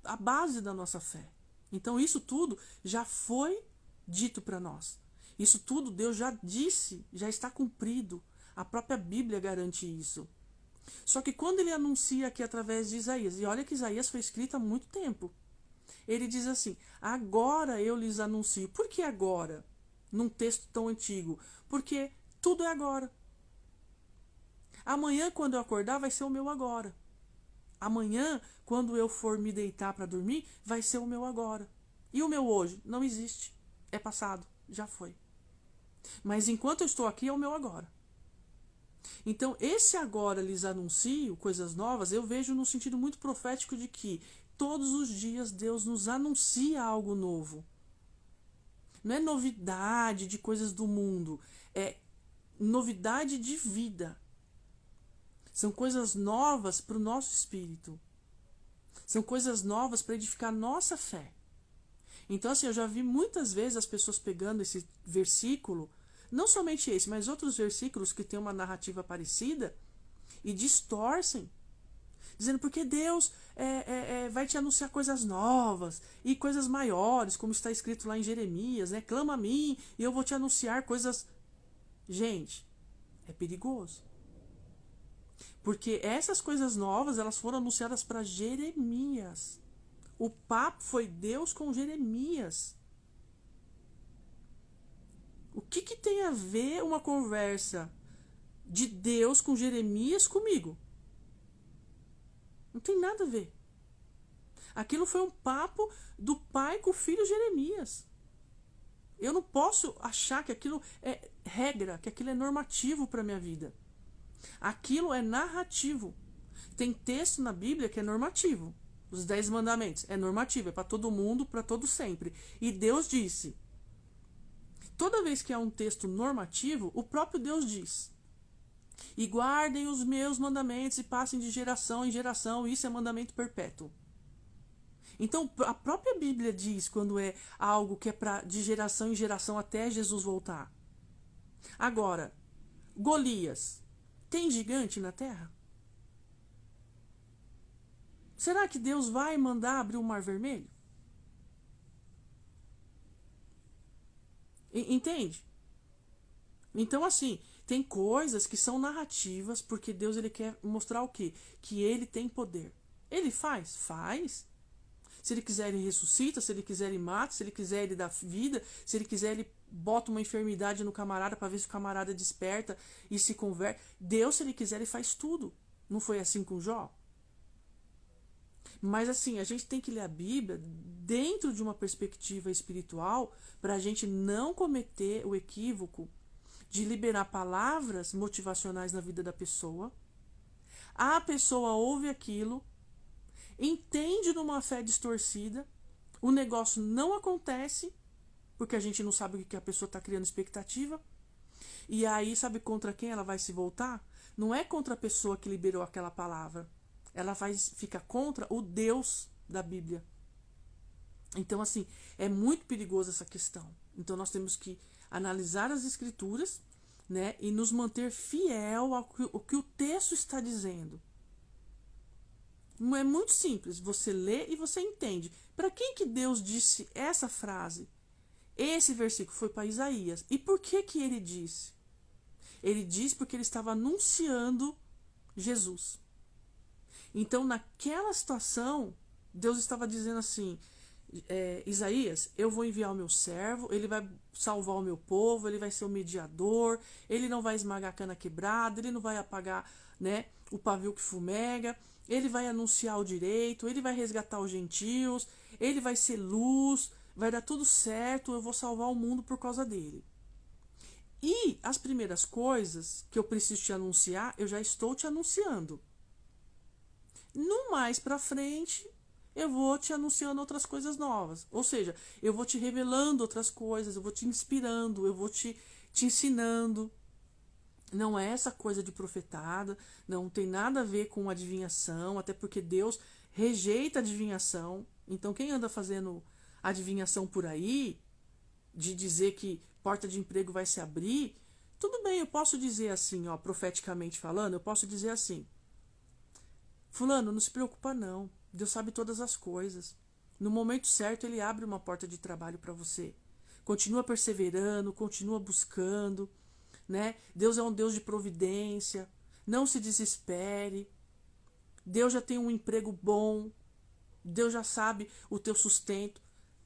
a base da nossa fé. Então, isso tudo já foi dito para nós. Isso tudo Deus já disse, já está cumprido. A própria Bíblia garante isso. Só que quando ele anuncia aqui através de Isaías, e olha que Isaías foi escrito há muito tempo, ele diz assim, agora eu lhes anuncio. Por que agora? Num texto tão antigo? Porque tudo é agora. Amanhã, quando eu acordar, vai ser o meu agora. Amanhã, quando eu for me deitar para dormir, vai ser o meu agora. E o meu hoje? Não existe. É passado. Já foi. Mas enquanto eu estou aqui, é o meu agora. Então, esse agora lhes anuncio coisas novas, eu vejo no sentido muito profético de que todos os dias Deus nos anuncia algo novo. Não é novidade de coisas do mundo, é novidade de vida. São coisas novas para o nosso espírito. São coisas novas para edificar a nossa fé. Então, assim, eu já vi muitas vezes as pessoas pegando esse versículo, não somente esse, mas outros versículos que têm uma narrativa parecida, e distorcem, dizendo porque Deus vai te anunciar coisas novas e coisas maiores, como está escrito lá em Jeremias, né? Clama a mim e eu vou te anunciar coisas... Gente, é perigoso. Porque essas coisas novas, elas foram anunciadas para Jeremias. O papo foi Deus com Jeremias. O que tem a ver uma conversa de Deus com Jeremias comigo? Não tem nada a ver. Aquilo foi um papo do pai com o filho Jeremias. Eu não posso achar que aquilo é regra, que aquilo é normativo para a minha vida. Aquilo é narrativo. Tem texto na Bíblia que é normativo. Os 10 mandamentos é normativo, é para todo mundo, para todo sempre. E Deus disse. Toda vez que há um texto normativo, o próprio Deus diz. E guardem os meus mandamentos e passem de geração em geração, isso é mandamento perpétuo. Então, a própria Bíblia diz quando é algo que é de geração em geração até Jesus voltar. Agora, Golias, tem gigante na terra? Será que Deus vai mandar abrir o Mar Vermelho? Entende? Então, assim, tem coisas que são narrativas, porque Deus ele quer mostrar o quê? Que ele tem poder. Ele faz? Faz. Se ele quiser, ele ressuscita. Se ele quiser, ele mata. Se ele quiser, ele dá vida. Se ele quiser, ele bota uma enfermidade no camarada para ver se o camarada desperta e se converte. Deus, se ele quiser, ele faz tudo. Não foi assim com Jó? Mas assim, a gente tem que ler a Bíblia dentro de uma perspectiva espiritual para a gente não cometer o equívoco de liberar palavras motivacionais na vida da pessoa. A pessoa ouve aquilo, entende numa fé distorcida, o negócio não acontece, porque a gente não sabe o que a pessoa está criando expectativa. E aí, sabe contra quem ela vai se voltar? Não é contra a pessoa que liberou aquela palavra. Ela vai ficar contra o Deus da Bíblia. Então, assim, é muito perigoso essa questão. Então, nós temos que analisar as escrituras, né, e nos manter fiel ao que o texto está dizendo. Não é muito simples. Você lê e você entende. Para quem que Deus disse essa frase? Esse versículo foi para Isaías. E por que que ele disse? Ele disse porque ele estava anunciando Jesus. Então, naquela situação, Deus estava dizendo assim: Isaías, eu vou enviar o meu servo, ele vai salvar o meu povo, ele vai ser o mediador, ele não vai esmagar a cana quebrada, ele não vai apagar, né, o pavio que fumega, ele vai anunciar o direito, ele vai resgatar os gentios, ele vai ser luz, vai dar tudo certo, eu vou salvar o mundo por causa dele. E as primeiras coisas que eu preciso te anunciar, eu já estou te anunciando. No mais pra frente, eu vou te anunciando outras coisas novas. Ou seja, eu vou te revelando outras coisas, eu vou te inspirando, eu vou te ensinando. Não é essa coisa de profetada, não tem nada a ver com adivinhação, até porque Deus rejeita adivinhação. Então, quem anda fazendo adivinhação por aí, de dizer que porta de emprego vai se abrir, tudo bem, eu posso dizer assim, ó, profeticamente falando, eu posso dizer assim: fulano, não se preocupa não, Deus sabe todas as coisas. No momento certo, ele abre uma porta de trabalho para você. Continua perseverando, continua buscando, né? Deus é um Deus de providência. Não se desespere. Deus já tem um emprego bom. Deus já sabe o teu sustento.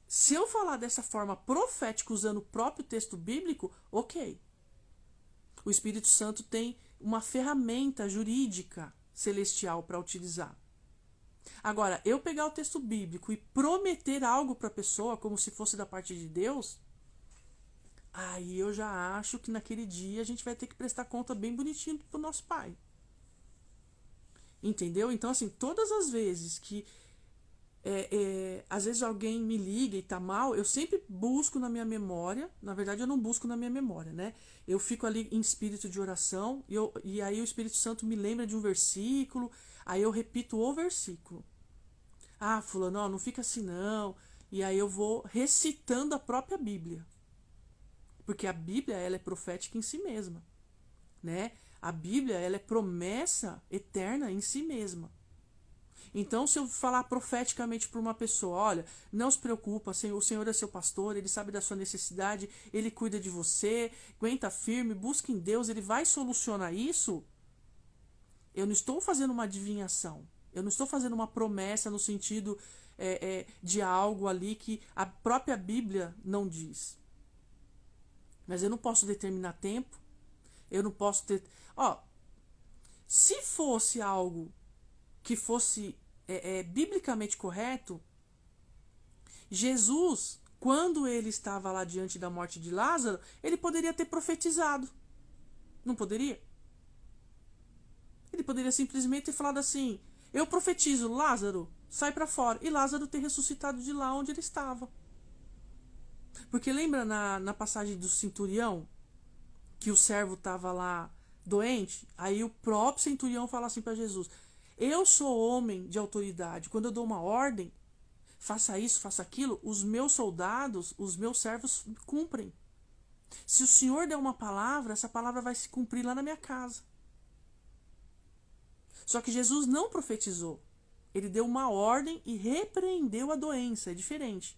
Se eu falar dessa forma profética, usando o próprio texto bíblico, ok. O Espírito Santo tem uma ferramenta jurídica celestial para utilizar. Agora, eu pegar o texto bíblico e prometer algo para a pessoa como se fosse da parte de Deus, aí eu já acho que naquele dia a gente vai ter que prestar conta bem bonitinho pro nosso pai. Entendeu? Então, assim, todas as vezes que às vezes alguém me liga e tá mal, eu sempre busco na minha memória. Na verdade, eu não busco na minha memória, né? Eu fico ali em espírito de oração e aí o Espírito Santo me lembra de um versículo, aí eu repito o versículo. Ah, fulano, ó, não fica assim não. E aí eu vou recitando a própria Bíblia. Porque a Bíblia, ela é profética em si mesma, né? A Bíblia, ela é promessa eterna em si mesma. Então, se eu falar profeticamente para uma pessoa, olha, não se preocupa, o Senhor é seu pastor, Ele sabe da sua necessidade, Ele cuida de você, aguenta firme, busca em Deus, Ele vai solucionar isso. Eu não estou fazendo uma adivinhação, eu não estou fazendo uma promessa no sentido de algo ali que a própria Bíblia não diz. Mas eu não posso determinar tempo, eu não posso ter... Ó, se fosse algo que fosse biblicamente correto, Jesus, quando ele estava lá diante da morte de Lázaro, ele poderia ter profetizado. Não poderia? Ele poderia simplesmente ter falado assim: eu profetizo, Lázaro, sai para fora. E Lázaro ter ressuscitado de lá onde ele estava. Porque lembra na passagem do centurião, que o servo estava lá doente? Aí o próprio centurião fala assim para Jesus: eu sou homem de autoridade. Quando eu dou uma ordem, faça isso, faça aquilo, os meus soldados, os meus servos cumprem. Se o Senhor der uma palavra, essa palavra vai se cumprir lá na minha casa. Só que Jesus não profetizou. Ele deu uma ordem e repreendeu a doença. É diferente.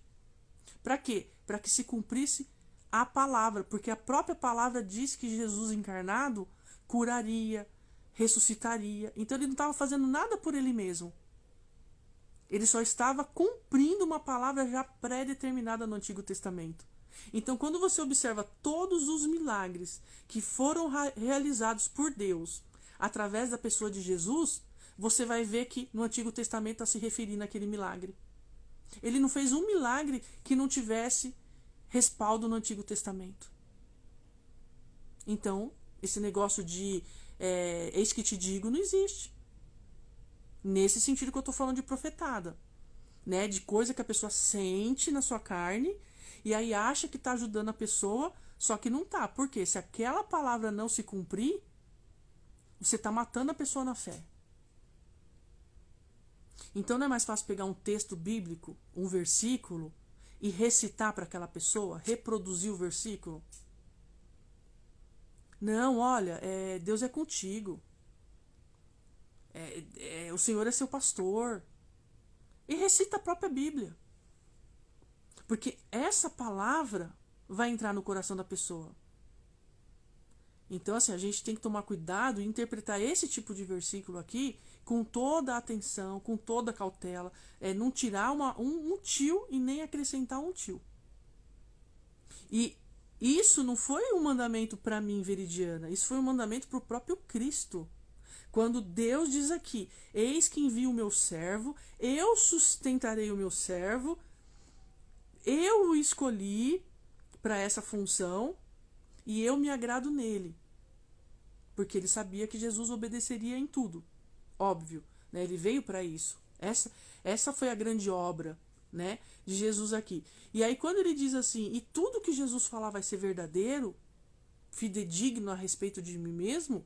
Para quê? Para que se cumprisse a palavra. Porque a própria palavra diz que Jesus encarnado curaria, ressuscitaria. Então ele não estava fazendo nada por ele mesmo. Ele só estava cumprindo uma palavra já pré-determinada no Antigo Testamento. Então, quando você observa todos os milagres que foram realizados por Deus através da pessoa de Jesus, você vai ver que no Antigo Testamento está se referindo àquele milagre. Ele não fez um milagre que não tivesse respaldo no Antigo Testamento. Então, esse negócio de eis que te digo não existe. Nesse sentido que eu estou falando de profetada, né? De coisa que a pessoa sente na sua carne e aí acha que está ajudando a pessoa, só que não está. Porque se aquela palavra não se cumprir, você está matando a pessoa na fé. Então não é mais fácil pegar um texto bíblico, um versículo, e recitar para aquela pessoa, reproduzir o versículo? Não, olha, Deus é contigo. O Senhor é seu pastor. E recita a própria Bíblia. Porque essa palavra vai entrar no coração da pessoa. Então, assim, a gente tem que tomar cuidado e interpretar esse tipo de versículo aqui com toda a atenção, com toda a cautela. Não tirar um tio e nem acrescentar um tio. E isso não foi um mandamento para mim, Veridiana. Isso foi um mandamento para o próprio Cristo. Quando Deus diz aqui, eis que envio o meu servo, eu sustentarei o meu servo, eu o escolhi para essa função e eu me agrado nele. Porque ele sabia que Jesus obedeceria em tudo. Óbvio, né? Ele veio para isso. Essa foi a grande obra, né, de Jesus aqui. E aí quando ele diz assim, e tudo que Jesus falar vai ser verdadeiro, fidedigno a respeito de mim mesmo,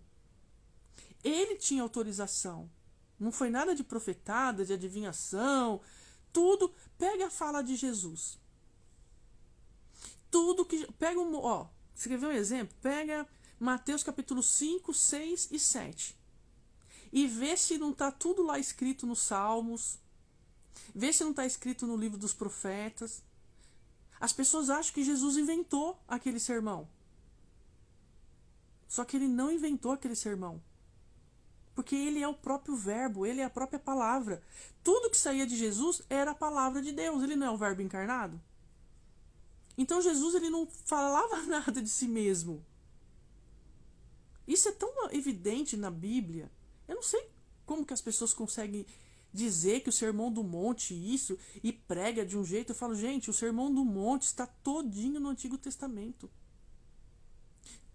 ele tinha autorização. Não foi nada de profetada, de adivinhação. Tudo. Pega a fala de Jesus. Tudo que. Pega você quer ver um exemplo? Pega Mateus capítulo 5, 6 e 7. E vê se não está tudo lá escrito nos Salmos. Vê se não está escrito no livro dos profetas. As pessoas acham que Jesus inventou aquele sermão. Só que ele não inventou aquele sermão. Porque ele é o próprio verbo, ele é a própria palavra. Tudo que saía de Jesus era a palavra de Deus, ele não é o verbo encarnado. Então Jesus ele não falava nada de si mesmo. Isso é tão evidente na Bíblia. Eu não sei como que as pessoas conseguem dizer que o Sermão do Monte isso e prega de um jeito. Eu falo, gente, o Sermão do Monte está todinho no Antigo Testamento.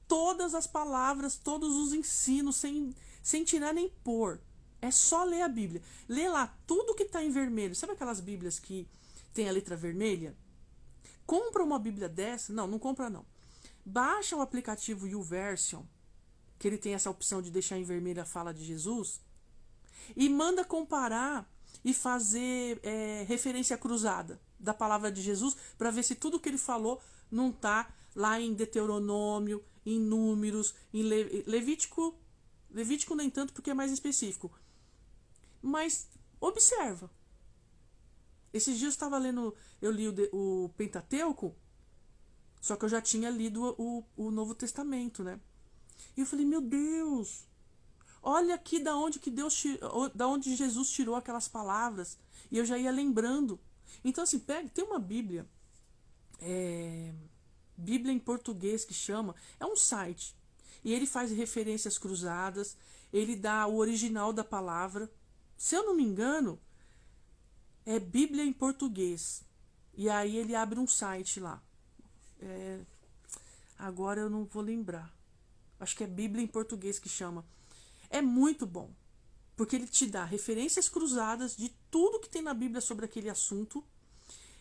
Todas as palavras, todos os ensinos, sem tirar nem pôr. É só ler a Bíblia. Lê lá tudo que está em vermelho. Sabe aquelas Bíblias que tem a letra vermelha? Compra uma Bíblia dessa. Não compra não. Baixa o aplicativo YouVersion, que ele tem essa opção de deixar em vermelho a fala de Jesus, e manda comparar e fazer referência cruzada da palavra de Jesus para ver se tudo que ele falou não está lá em Deuteronômio, em Números, em Levítico. Levítico nem tanto porque é mais específico. Mas observa. Esses dias eu estava lendo, eu li o Pentateuco, só que eu já tinha lido o Novo Testamento, né? E eu falei, meu Deus, olha aqui da onde Jesus tirou aquelas palavras. E eu já ia lembrando. Então assim, tem uma Bíblia, Bíblia em português que chama, é um site. E ele faz referências cruzadas, ele dá o original da palavra. Se eu não me engano, é Bíblia em português. E aí ele abre um site lá. Agora eu não vou lembrar. Acho que é Bíblia em português que chama. É muito bom. Porque ele te dá referências cruzadas de tudo que tem na Bíblia sobre aquele assunto.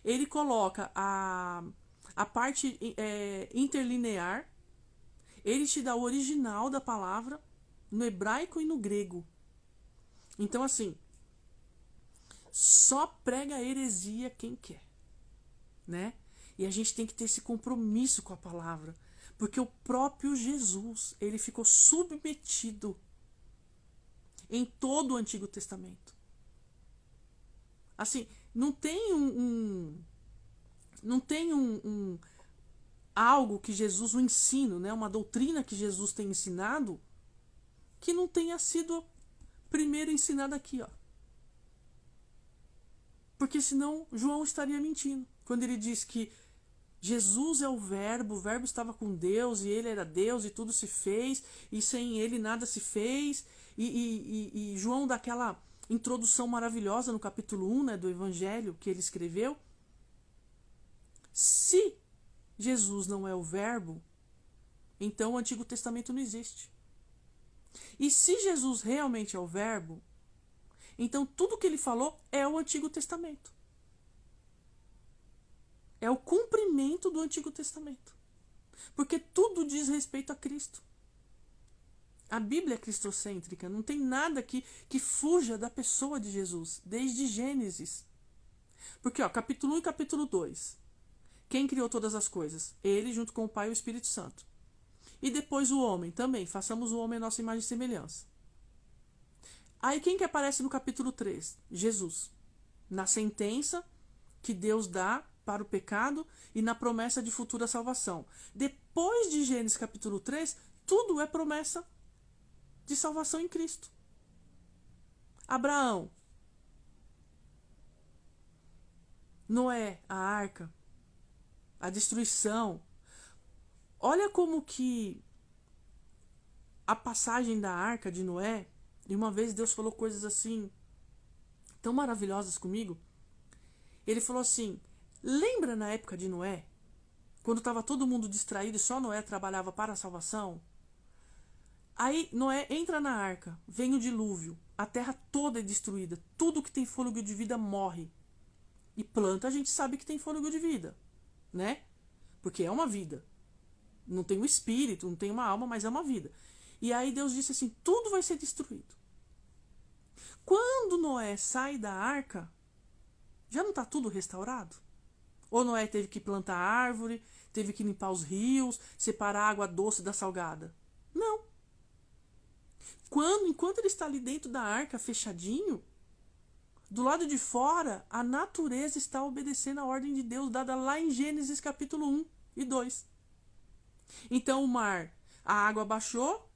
Ele coloca a parte interlinear. Ele te dá o original da palavra no hebraico e no grego. Então, assim, só prega heresia quem quer, né? E a gente tem que ter esse compromisso com a palavra, porque o próprio Jesus, ele ficou submetido em todo o Antigo Testamento. Assim, não tem algo que Jesus, um ensino, né, uma doutrina que Jesus tem ensinado que não tenha sido primeiro ensinada aqui, ó. Porque senão João estaria mentindo quando ele diz que Jesus é o Verbo estava com Deus e ele era Deus e tudo se fez e sem ele nada se fez. E João dá aquela introdução maravilhosa no capítulo 1, né, do Evangelho que ele escreveu. Se Jesus não é o Verbo, então o Antigo Testamento não existe. E se Jesus realmente é o Verbo, então tudo que ele falou é o Antigo Testamento. É o cumprimento do Antigo Testamento. Porque tudo diz respeito a Cristo. A Bíblia é cristocêntrica, não tem nada que fuja da pessoa de Jesus, desde Gênesis. Porque, ó, capítulo 1 e capítulo 2. Quem criou todas as coisas? Ele, junto com o Pai e o Espírito Santo. E depois o homem também. Façamos o homem a nossa imagem e semelhança. Aí quem que aparece no capítulo 3? Jesus. Na sentença que Deus dá para o pecado e na promessa de futura salvação. Depois de Gênesis capítulo 3, tudo é promessa de salvação em Cristo. Abraão, Noé, a arca, a destruição. Olha como que a passagem da arca de Noé, e uma vez Deus falou coisas assim tão maravilhosas comigo. Ele falou assim: lembra na época de Noé, quando estava todo mundo distraído e só Noé trabalhava para a salvação? Aí Noé entra na arca, vem o dilúvio, a terra toda é destruída, tudo que tem fôlego de vida morre. E planta a gente sabe que tem fôlego de vida, né? Porque é uma vida. Não tem um espírito, não tem uma alma, mas é uma vida. E aí Deus disse assim: tudo vai ser destruído. Quando Noé sai da arca, já não está tudo restaurado? Ou Noé teve que plantar árvore, teve que limpar os rios, separar a água doce da salgada? Não. Enquanto ele está ali dentro da arca, fechadinho, do lado de fora, a natureza está obedecendo a ordem de Deus dada lá em Gênesis capítulo 1 e 2. Então o mar, a água baixou,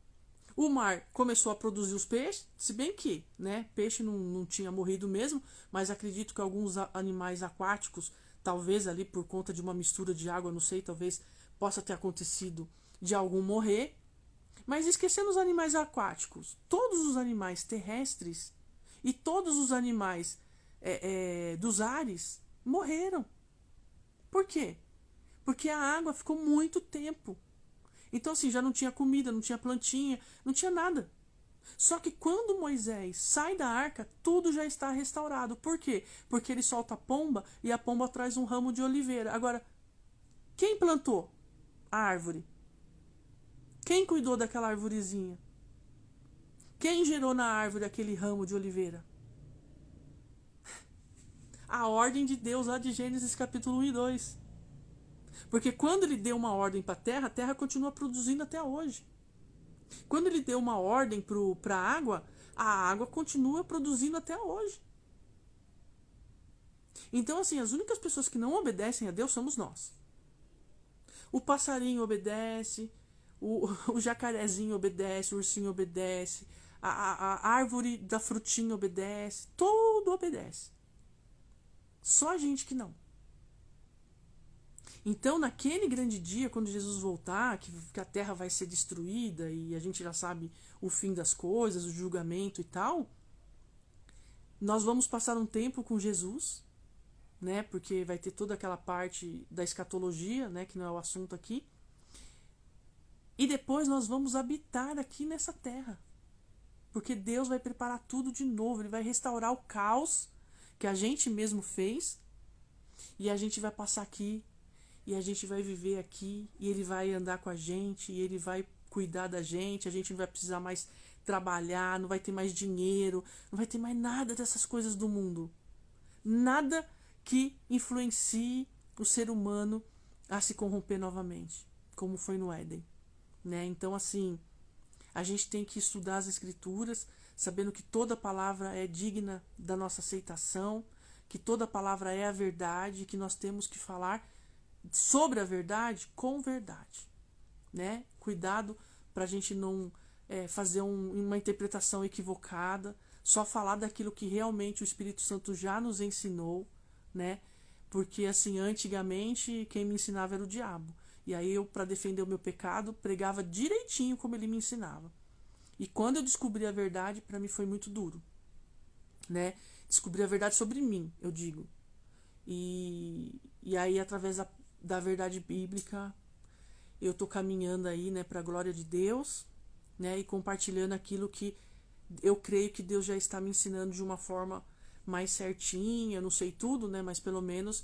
o mar começou a produzir os peixes, se bem que, né, peixe não tinha morrido mesmo, mas acredito que alguns animais aquáticos, talvez ali por conta de uma mistura de água, não sei, talvez possa ter acontecido de algum morrer. Mas esquecendo os animais aquáticos, todos os animais terrestres e todos os animais dos ares morreram. Por quê? Porque a água ficou muito tempo. Então assim, já não tinha comida, não tinha plantinha, não tinha nada. Só que quando Moisés sai da arca, tudo já está restaurado. Por quê? Porque ele solta a pomba e a pomba traz um ramo de oliveira. Agora, quem plantou a árvore? Quem cuidou daquela arvorezinha? Quem gerou na árvore aquele ramo de oliveira? A ordem de Deus lá de Gênesis capítulo 1 e 2. Porque quando ele deu uma ordem para a terra continua produzindo até hoje. Quando ele deu uma ordem para a água continua produzindo até hoje. Então, assim, as únicas pessoas que não obedecem a Deus somos nós. O passarinho obedece, o jacarezinho obedece, o ursinho obedece, a árvore da frutinha obedece, tudo obedece. Só a gente que não. Então, naquele grande dia, quando Jesus voltar, que a terra vai ser destruída e a gente já sabe o fim das coisas, o julgamento e tal, nós vamos passar um tempo com Jesus, né? Porque vai ter toda aquela parte da escatologia, né? Que não é o assunto aqui. E depois nós vamos habitar aqui nessa terra. Porque Deus vai preparar tudo de novo. Ele vai restaurar o caos que a gente mesmo fez. E a gente vai passar aqui. E a gente vai viver aqui. E Ele vai andar com a gente. E Ele vai cuidar da gente. A gente não vai precisar mais trabalhar. Não vai ter mais dinheiro. Não vai ter mais nada dessas coisas do mundo. Nada que influencie o ser humano a se corromper novamente. Como foi no Éden. Né? Então, assim, a gente tem que estudar as escrituras, sabendo que toda palavra é digna da nossa aceitação, que toda palavra é a verdade, que nós temos que falar sobre a verdade com verdade, né? Cuidado para a gente não fazer uma interpretação equivocada, só falar daquilo que realmente o Espírito Santo já nos ensinou, né? Porque assim, antigamente quem me ensinava era o diabo. E aí eu, para defender o meu pecado, pregava direitinho como ele me ensinava. E quando eu descobri a verdade, para mim foi muito duro, né? Descobri a verdade sobre mim, eu digo. E aí, através da verdade bíblica, eu tô caminhando aí, né, para a glória de Deus, né, e compartilhando aquilo que eu creio que Deus já está me ensinando de uma forma mais certinha. Eu não sei tudo, né, mas pelo menos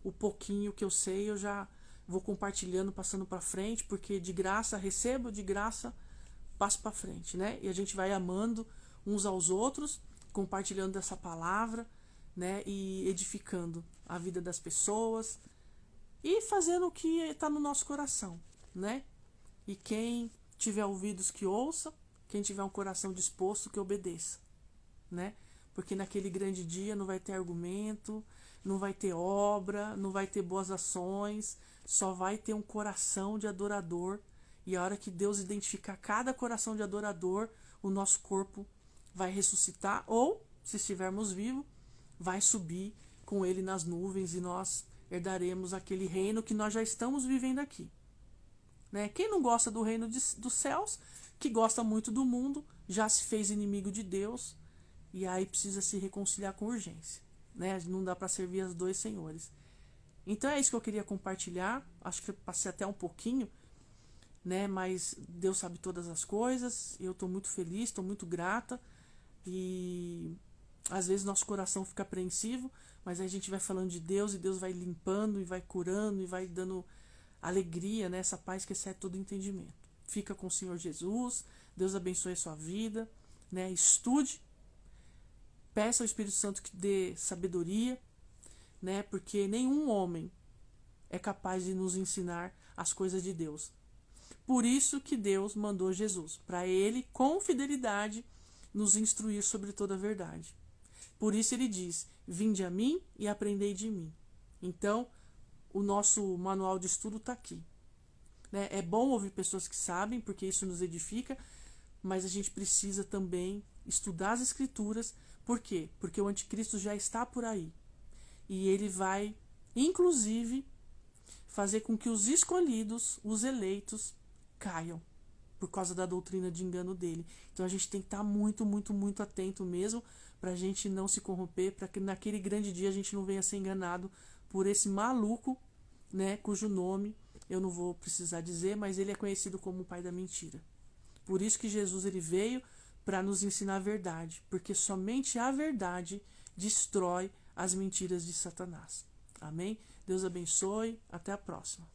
o pouquinho que eu sei eu já vou compartilhando, passando para frente, porque de graça recebo, de graça passo para frente, né? E a gente vai amando uns aos outros, compartilhando dessa palavra, né, e edificando a vida das pessoas e fazendo o que está no nosso coração, né? E quem tiver ouvidos que ouça, quem tiver um coração disposto que obedeça, né? Porque naquele grande dia não vai ter argumento, não vai ter obra, não vai ter boas ações, só vai ter um coração de adorador. E a hora que Deus identificar cada coração de adorador, o nosso corpo vai ressuscitar, ou, se estivermos vivos, vai subir com ele nas nuvens e nós herdaremos aquele reino que nós já estamos vivendo aqui, né? Quem não gosta do reino dos céus, que gosta muito do mundo, já se fez inimigo de Deus e aí precisa se reconciliar com urgência, né? Não dá para servir os dois senhores. Então é isso que eu queria compartilhar. Acho que eu passei até um pouquinho, né? Mas Deus sabe todas as coisas. Eu estou muito feliz, estou muito grata. E às vezes nosso coração fica apreensivo, mas aí a gente vai falando de Deus e Deus vai limpando e vai curando e vai dando alegria, né? Essa paz que excede todo entendimento. Fica com o Senhor Jesus. Deus abençoe a sua vida, né? Estude, peça ao Espírito Santo que dê sabedoria, né? Porque nenhum homem é capaz de nos ensinar as coisas de Deus. Por isso que Deus mandou Jesus, para ele, com fidelidade, nos instruir sobre toda a verdade. Por isso ele diz: vinde a mim e aprendei de mim. Então, o nosso manual de estudo está aqui, né? É bom ouvir pessoas que sabem, porque isso nos edifica, mas a gente precisa também estudar as Escrituras. Por quê? Porque o anticristo já está por aí. E ele vai, inclusive, fazer com que os escolhidos, os eleitos, caiam por causa da doutrina de engano dele. Então a gente tem que estar muito, muito, muito atento mesmo, para a gente não se corromper, para que naquele grande dia a gente não venha ser enganado por esse maluco, né, cujo nome eu não vou precisar dizer, mas ele é conhecido como o pai da mentira. Por isso que Jesus ele veio para nos ensinar a verdade, porque somente a verdade destrói as mentiras de Satanás. Amém? Deus abençoe. Até a próxima.